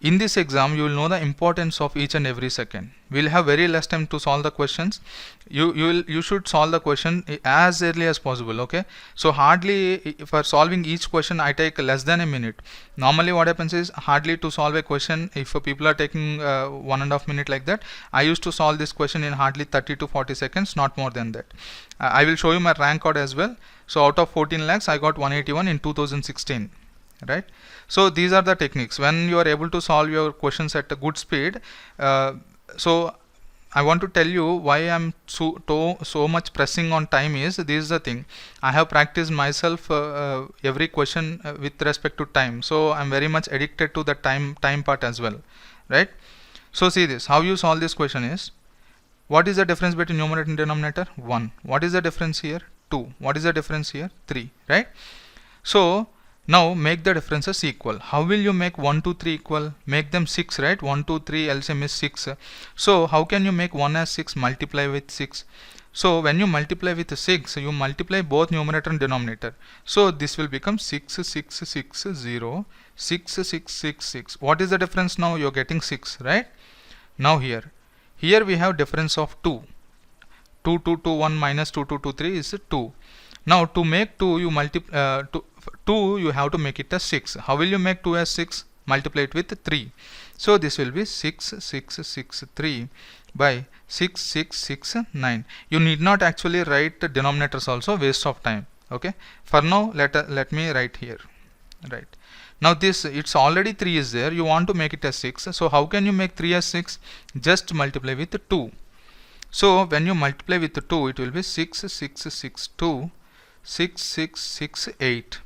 S1: in this exam you will know the importance of each and every second. We'll have very less time to solve the questions. You should solve the question as early as possible. Okay, so hardly for solving each question I take less than a minute. Normally what happens is, hardly to solve a question, if people are taking 1.5 minutes like that, I used to solve this question in hardly 30 to 40 seconds, not more than that. I will show you my rank card as well. So out of 14 lakhs I got 181 in 2016, right? So these are the techniques when you are able to solve your questions at a good speed. So I want to tell you why I'm so much pressing on time is, this is the thing. I have practiced myself every question with respect to time, so I'm very much addicted to the time part as well, right? So see this, how you solve this question is, what is the difference between numerator and denominator? 1. What is the difference here? 2. What is the difference here? 3, right? So now make the differences equal. How will you make 1 2 3 equal? Make them 6, right? 1 2 3 LCM is 6. So how can you make 1 as 6? Multiply with 6. So when you multiply with 6, you multiply both numerator and denominator. So this will become 6 6 6 0 6 6 6 6. What is the difference now? You're getting 6, right? Now here we have difference of 2. 2 2 2 1 minus 2 2 2 3 is 2. Now to make 2, you multiply 2, you have to make it as 6. How will you make 2 as 6? Multiply it with 3. So this will be 6 6 6 3 by 6 6 6 9. You need not actually write the denominators also, waste of time. Okay, for now let me write here. Right, now this, it's already 3 is there, you want to make it as 6. So how can you make 3 as 6? Just multiply with 2. So when you multiply with 2, it will be 6 6 6 2 6 6 6 8.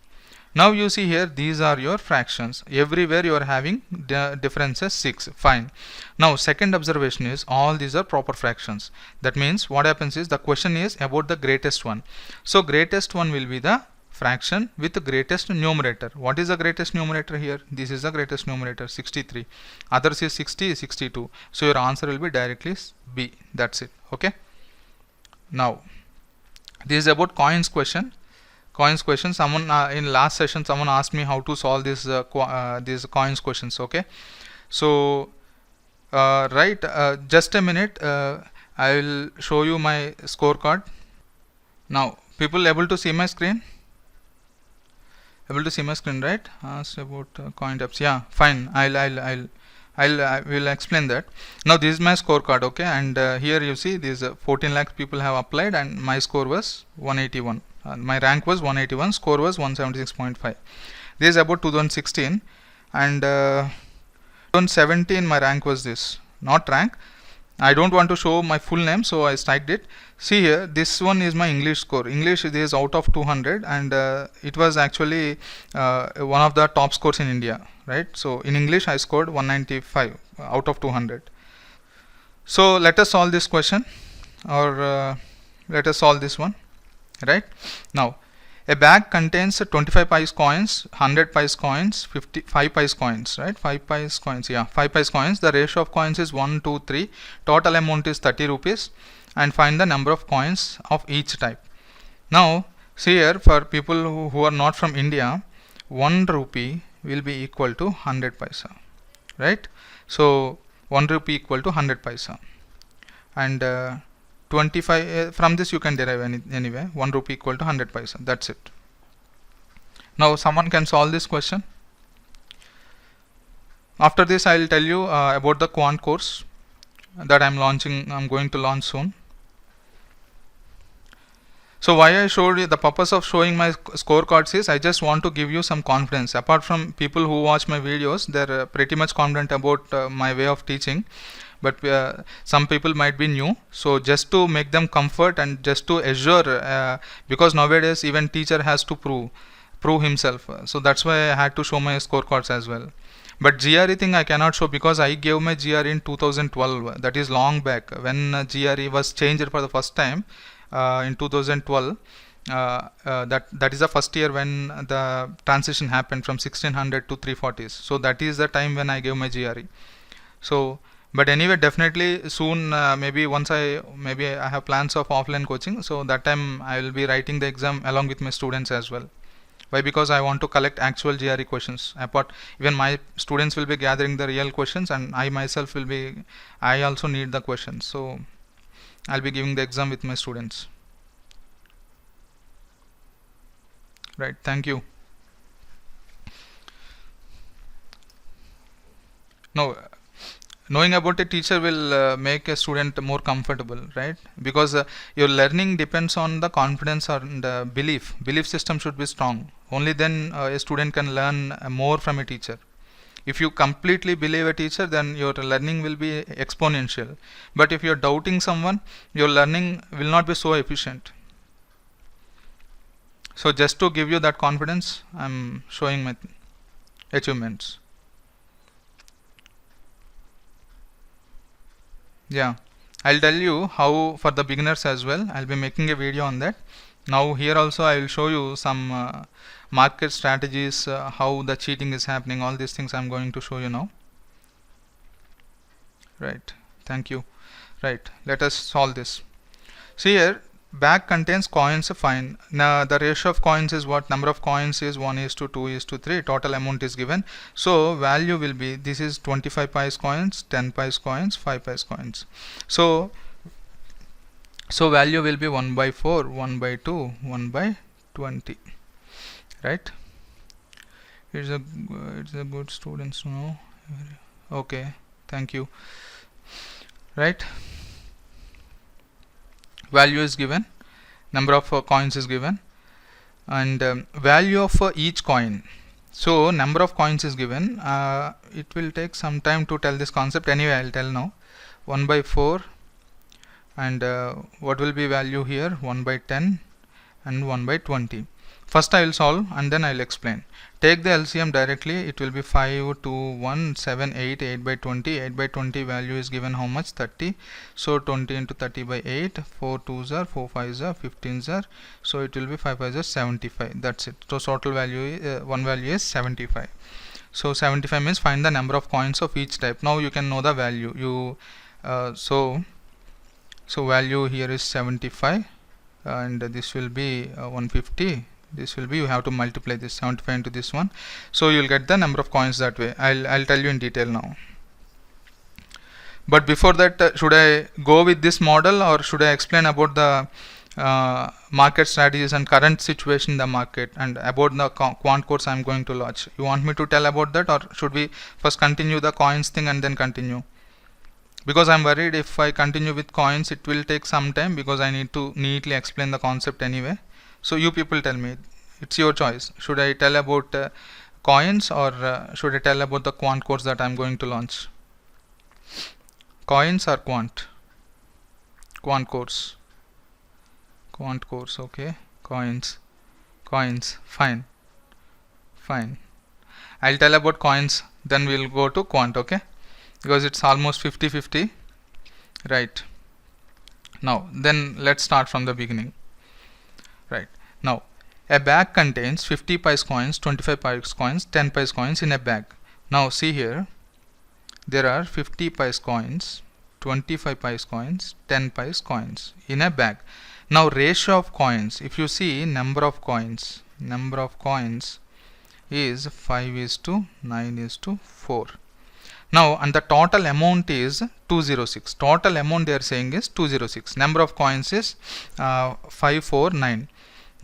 S1: Now you see here, these are your fractions. Everywhere you are having the differences 6. Fine. Now second observation is all these are proper fractions. That means what happens is the question is about the greatest one. So greatest one will be the fraction with the greatest numerator. What is the greatest numerator here? This is the greatest numerator, 63. Others is 60, 62. So your answer will be directly B. That's it. Okay. Now this is about coins question. Someone in last session someone asked me how to solve this these coins questions. Okay, so just a minute, I will show you my scorecard. Now people able to see my screen? Able to see my screen, right? Ask about coin types. Yeah, fine. I will explain that. Now this is my scorecard. Okay, and here you see these 14 lakh people have applied and my score was 181. My rank was 181, score was 176.5. This is about 2016, and 2017 my rank was this. Not rank. I don't want to show my full name, so I striked it. See here, this one is my English score. English is out of 200, and it was actually one of the top scores in India, right? So in English I scored 195 out of 200. So let us solve this question, or let us solve this one. Right now, a bag contains 25 pice coins, 100 pice coins, 5 pice coins, right? 5 pice coins, yeah, 5 pice coins. The ratio of coins is 1, 2, 3. Total amount is 30 rupees, and find the number of coins of each type. Now, see here, for people who are not from India, 1 rupee will be equal to 100 paisa, right? So 1 rupee equal to 100 paisa, and 25 from this you can derive anyway. 1 rupee equal to 100 paisa. That's it. Now someone can solve this question. After this I will tell you about the quant course that I'm going to launch soon. So why I showed you, the purpose of showing my scorecards is I just want to give you some confidence. Apart from people who watch my videos, they're pretty much confident about my way of teaching. But some people might be new, so just to make them comfort and just to assure, because nowadays even teacher has to prove himself, so that's why I had to show my scorecards as well. But GRE thing I cannot show because I gave my GRE in 2012. That is long back when GRE was changed for the first time in 2012. That is the first year when the transition happened from 1600 to 340s. So that is the time when I gave my GRE. So but anyway, definitely soon, maybe once I have plans of offline coaching, so that time I will be writing the exam along with my students as well. Why? Because I want to collect actual GRE questions. Even my students will be gathering the real questions, and I myself I also need the questions. So I'll be giving the exam with my students. Right, thank you. Now, knowing about a teacher will make a student more comfortable, right? Because your learning depends on the confidence and belief system should be strong. Only then a student can learn more from a teacher. If you completely believe a teacher, then your learning will be exponential. But if you're doubting someone, your learning will not be so efficient. So just to give you that confidence, I'm showing my achievements. Yeah, I'll tell you how for the beginners as well. I'll be making a video on that. Now here also I will show you some market strategies, how the cheating is happening. All these things I'm going to show you now. Right, thank you. Right, let us solve this. See here, bag contains coins, fine. Now the ratio of coins is what? Number of coins is 1:2:3. Total amount is given. So value will be, this is 25 pice coins, 10 pice coins, 5 pice coins. So value will be 1/4, 1/2, 1/20. Right? It's a good students to know. Okay, thank you. Right? Value is given, number of coins is given, and value of each coin. So number of coins is given. It will take some time to tell this concept. Anyway, I'll tell now. 1/4, and what will be value here? 1/10 and 1/20. First I will solve and then I will explain. Take the LCM directly. It will be 5, 2, 1, 7, 8, 8 by 20. 8 by 20 value is given how much? 30. So 20 into 30 by 8. 4 2s are, 4 5s are, 15s are. So it will be 5 5s are 75. That's it. So total value, one value is 75. So 75 means find the number of coins of each type. Now you can know the value. So value here is 75, and this will be 150. This will be, you have to multiply this 75 into this one, so you will get the number of coins that way. I'll tell you in detail now. But before that, should I go with this model or should I explain about the market strategies and current situation in the market and about the quant course I'm going to launch? You want me to tell about that, or should we first continue the coins thing and then continue? Because I'm worried if I continue with coins it will take some time, because I need to neatly explain the concept anyway. So you people tell me, it's your choice. Should I tell about coins or should I tell about the quant course that I'm going to launch? Coins or quant? Quant course. Quant course, okay. Coins. Fine. I'll tell about coins, then we'll go to quant, okay? Because it's almost 50-50, right? Now then let's start from the beginning. Right, now a bag contains 50 pice coins, 25 pice coins, 10 pice coins in a bag. Now see here, there are 50 pice coins, 25 pice coins, 10 pice coins in a bag. Now ratio of coins, if you see number of coins is 5:9:4. Now and the total amount is 206. Total amount they are saying is 206. Number of coins is 549.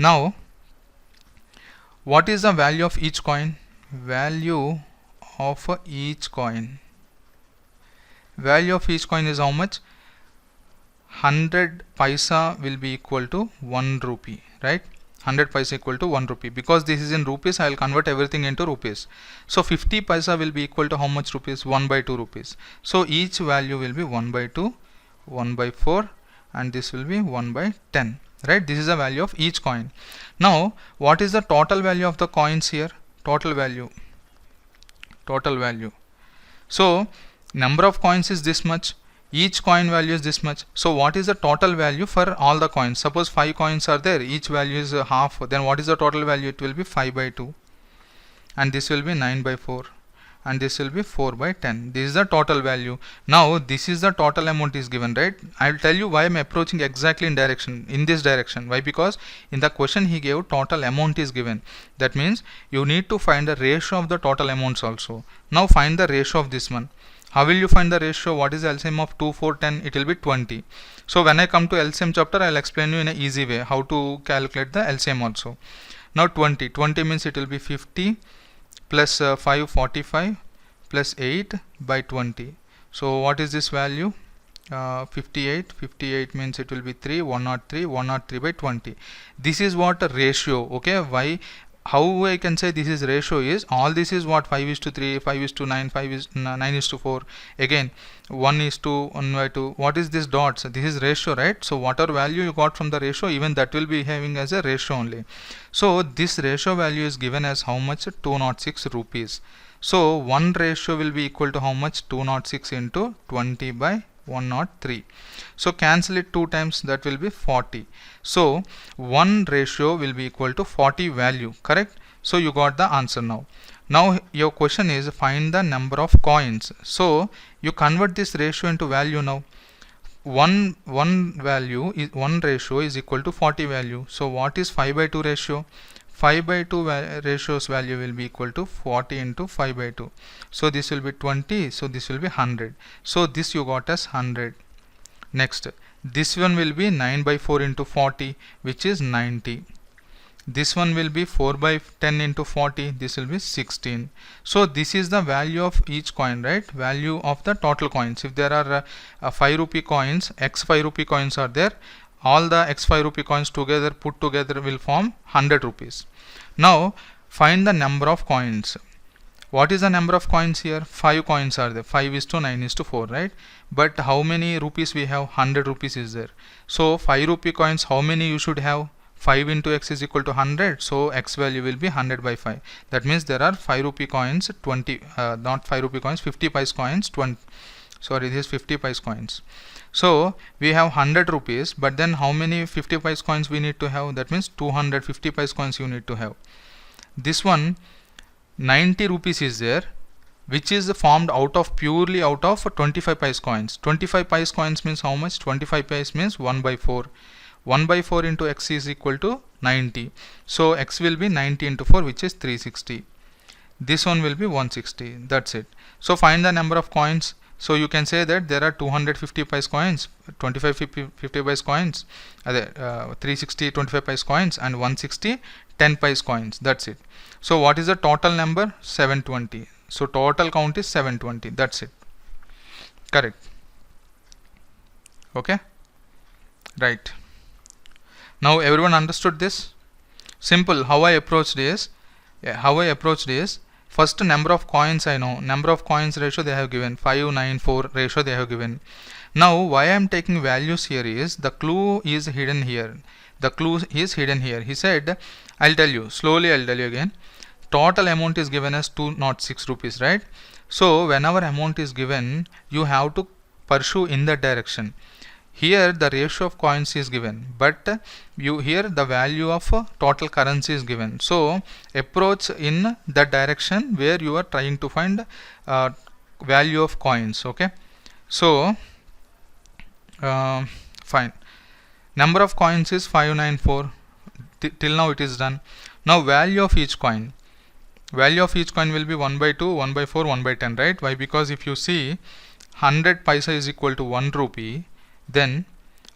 S1: Now what is the value of each coin? Value of each coin is how much? 100 paisa will be equal to 1 rupee, right? 100 paisa equal to 1 rupee. Because this is in rupees, I will convert everything into rupees. So 50 paisa will be equal to how much rupees? 1/2 rupees. So each value will be 1/2, 1/4, and this will be 1/10. Right? This is the value of each coin. Now what is the total value of the coins here? Total value. So number of coins is this much. Each coin value is this much. So what is the total value for all the coins? Suppose 5 coins are there, each value is half. Then what is the total value? It will be 5/2, and this will be 9/4, and this will be 4/10. This is the total value. Now this is the total amount is given, right? I will tell you why I am approaching exactly in this direction. Why? Because in the question he gave total amount is given. That means you need to find the ratio of the total amounts also. Now find the ratio of this one. How will you find the ratio? What is the LCM of 2, 4, 10? It will be 20. So when I come to LCM chapter, I will explain you in an easy way how to calculate the LCM also. Now 20 means it will be 50 plus 5, 45 plus 8 by 20. So what is this value? 58 means it will be 3, 103 by 20. This is what a ratio, okay? Why? How I can say this is ratio is, all this is what? 5:3, 5:9, 9:4. Again 1:1/2. What is this dots? This is ratio, right? So whatever value you got from the ratio, even that will be having as a ratio only. So this ratio value is given as how much? 206 rupees. So 1 ratio will be equal to how much? 206 into 20/103. So cancel it 2 times, that will be 40. So 1 ratio will be equal to 40 value, correct? So you got the answer now. Now your question is find the number of coins. So you convert this ratio into value now. One ratio is equal to 40 value. So what is 5/2 ratio? 5/2 ratio's value will be equal to 40 into 5/2. So this will be 20. So this will be 100. So this you got as 100. Next, this one will be 9/4 into 40, which is 90. This one will be 4/10 into 40. This will be 16. So this is the value of each coin, right? Value of the total coins. If there are 5 rupee coins, x 5 rupee coins are there. All the x 5 rupee coins together put together will form 100 rupees. Now find the number of coins. What is the number of coins here? 5 coins are there. 5:9:4, right? But how many rupees we have? 100 rupees is there. So 5 rupee coins, how many you should have? 5 into x is equal to 100, so x value will be 100 by 5. That means there are 5 rupee coins, 20 not 5 rupee coins, 50 paise coins, 20, sorry, this is 50 paise coins. So we have 100 rupees, but then how many 50 paise coins we need to have? That means 250 paise coins you need to have. This one 90 rupees is there, which is formed purely out of 25 paise coins. 25 paise coins means how much? 25 paise means 1 by 4. 1 by 4 into x is equal to 90. So x will be 90 into 4, which is 360. This one will be 160. That's it. So find the number of coins. So you can say that there are 250 paise coins, 25 50 paise coins, 360 25 paise coins, and 160 10 paise coins. That's it. So what is the total number? 720. So total count is 720. That's it. Correct. Okay. Right. Now everyone understood this? Simple. How I approached is, first number of coins I know. Number of coins ratio they have given. 5, 9, 4 ratio they have given. Now why I am taking values here is, the clue is hidden here. The clue is hidden here. He said, I'll tell you. Slowly I'll tell you again. Total amount is given as 206 rupees, right? So whenever amount is given, you have to pursue in that direction. Here the ratio of coins is given, but here the value of total currency is given. So approach in that direction where you are trying to find value of coins. Okay. So fine. Number of coins is 594. Till now it is done. Now value of each coin. Value of each coin will be 1 by 2, 1 by 4, 1 by 10, right? Why? Because if you see 100 paisa is equal to 1 rupee, then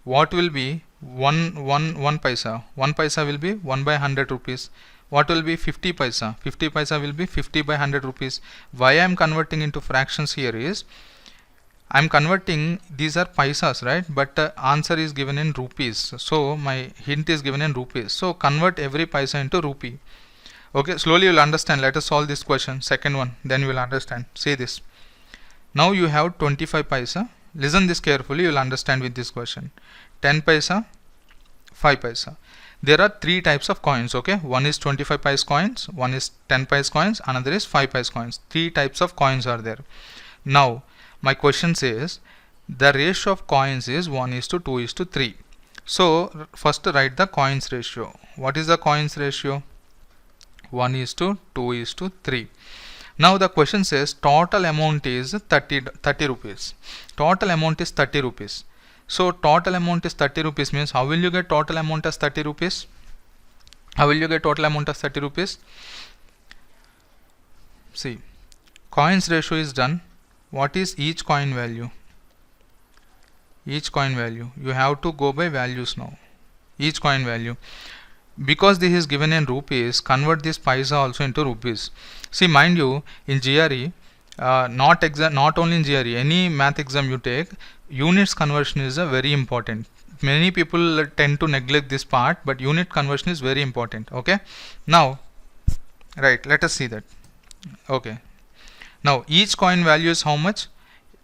S1: what will be 1 paisa? 1 paisa will be 1 by 100 rupees. What will be 50 paisa? 50 paisa will be 50 by 100 rupees. Why I am converting into fractions here is, I am converting, these are paisas, right? But answer is given in rupees. So my hint is given in rupees. So convert every paisa into rupee. Okay, slowly you will understand. Let us solve this question. Second one, then you will understand. See this. Now you have 25 paisa. Listen this carefully, you will understand with this question. 10 paisa, 5 paisa. There are 3 types of coins, okay? One is 25 paise coins, one is 10 paise coins, another is 5 paise coins. 3 types of coins are there. Now, my question says, the ratio of coins is 1:2:3. So, first write the coins ratio. What is the coins ratio? 1:2:3. Now the question says total amount is 30 rupees. Total amount is 30 rupees. So total amount is 30 rupees means, how will you get total amount as 30 rupees? How will you get total amount as 30 rupees? See, coins ratio is done. What is each coin value? Each coin value. You have to go by values now. Each coin value. Because this is given in rupees, convert this paisa also into rupees. See, mind you, in GRE, not only in GRE, any math exam you take, units conversion is very important. Many people tend to neglect this part, but unit conversion is very important. Okay. Now, right, let us see that. Okay. Now, each coin value is how much?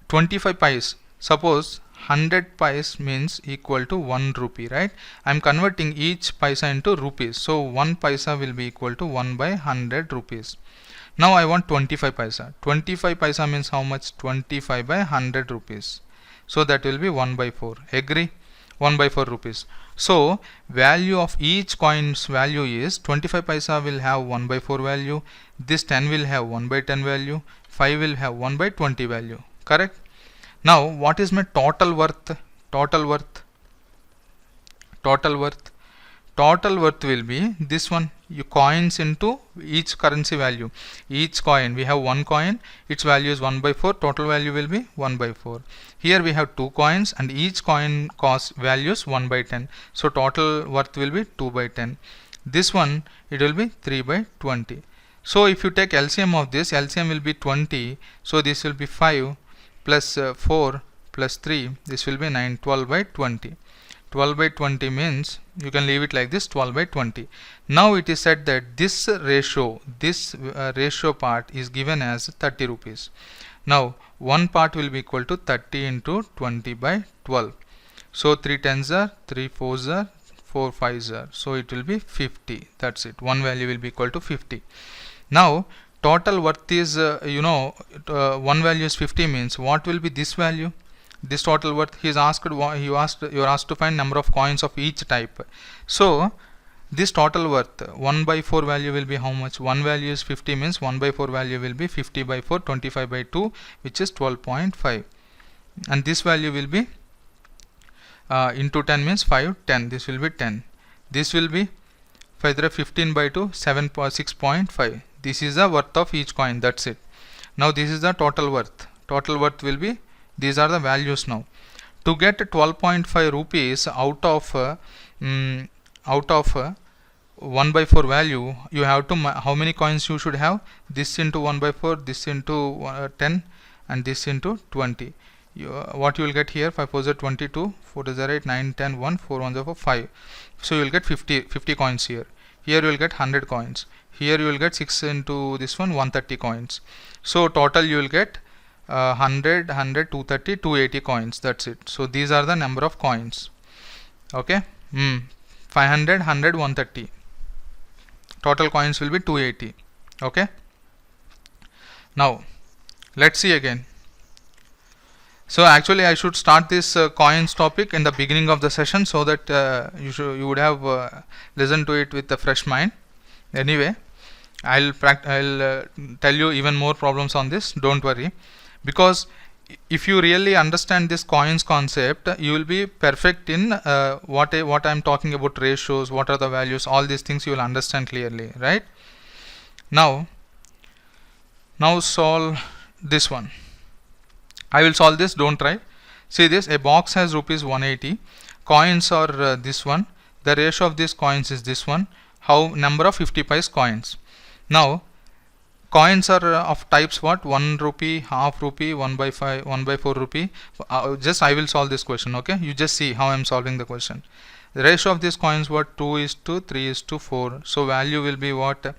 S1: 25 paise. Suppose 100 paise means equal to 1 rupee, right? I am converting each paisa into rupees. So 1 paisa will be equal to 1 by 100 rupees. Now I want 25 paisa. 25 paisa means how much? 25 by 100 rupees. So that will be 1 by 4. Agree? 1 by 4 rupees. So value of each coin's value is 25 paisa will have 1 by 4 value. This 10 will have 1 by 10 value. 5 will have 1 by 20 value. Correct? Now, what is my total worth? Total worth will be this one. You coins into each currency value. Each coin, we have one coin, its value is 1 by 4, total value will be 1 by 4. Here we have 2 coins and each coin cost values 1 by 10. So total worth will be 2 by 10. This one, it will be 3 by 20. So if you take LCM of this, LCM will be 20. So this will be 5 plus 4 plus 3, this will be 9, 12 by 20. 12 by 20 means you can leave it like this, 12 by 20. Now it is said that this ratio part is given as 30 rupees. Now one part will be equal to 30 into 20 by 12. So 3 tens are 3 fours are 4 5s are, so it will be 50. That's it. One value will be equal to 50. Now total worth is one value is 50 means what will be this value? This total worth, you are asked to find number of coins of each type. So this total worth 1 by 4 value will be how much? One value is 50 means 1 by 4 value will be 50 by 4, 25 by 2, which is 12.5, and this value will be into 10 means 5, 10. This will be 10. This will be 15 by 2, 6.5. This is the worth of each coin. That's it. Now this is the total worth. Total worth will be, these are the values. Now to get 12.5 rupees out of 1 by 4 value, you have to, how many coins you should have? This into 1 by 4, this into 10, and this into 20. What you will get here? 5 4 are 22, 4 is 8, 9 10 1, 4 1 are 5. So you will get 50 coins here. Here you will get 100 coins. Here you will get 6 into this one, 130 coins. So total you will get 100, 100, 230, 280 coins. That's it. So these are the number of coins. Okay. 500, 100, 130. Total coins will be 280. Okay. Now let's see again. So actually I should start this coins topic in the beginning of the session, so that you would have listened to it with a fresh mind. Anyway, I'll tell you even more problems on this. Don't worry, because if you really understand this coins concept, you will be perfect in what I'm talking about, ratios, what are the values, all these things you will understand clearly, right? Now solve this one. I will solve this, don't try. See this, a box has rupees 180, coins are this one, the ratio of these coins is this one, how number of 50 paise coins. Now coins are of types what? 1 rupee, half rupee, 1 by 5, 1 by 4 rupee. Just I will solve this question, okay? You just see how I am solving the question. The ratio of these coins what? 2:3:4. So value will be what?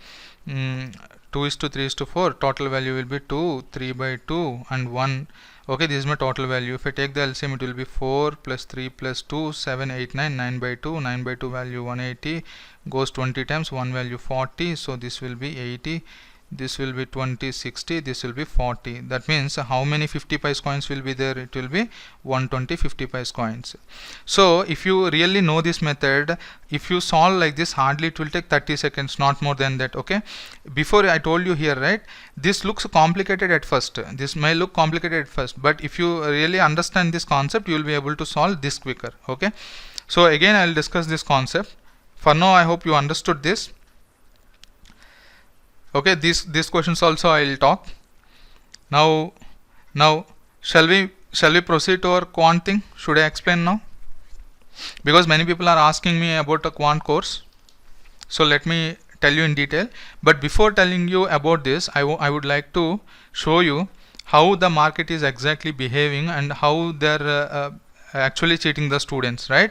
S1: 2:3:4. Total value will be 2, 3 by 2 and 1. Okay, this is my total value. If I take the LCM, it will be 4 plus 3 plus 2, 7, 8, 9, 9 by 2. 9 by 2 value 180, goes 20 times, 1 value 40. So this will be 80. This will be 20, 60, this will be 40. That means how many 50 paise coins will be there? It will be 120 50 paise coins. So if you really know this method, if you solve like this, hardly it will take 30 seconds, not more than that. Okay, before I told you here, right, this looks complicated at first. This may look complicated at first, but if you really understand this concept, you will be able to solve this quicker. Okay, so again I will discuss this concept. For now I hope you understood this. Okay, these questions also I will talk. Now shall we proceed to our quant thing? Should I explain now? Because many people are asking me about a quant course, so let me tell you in detail. But before telling you about this, I would like to show you how the market is exactly behaving and how they are actually cheating the students, right?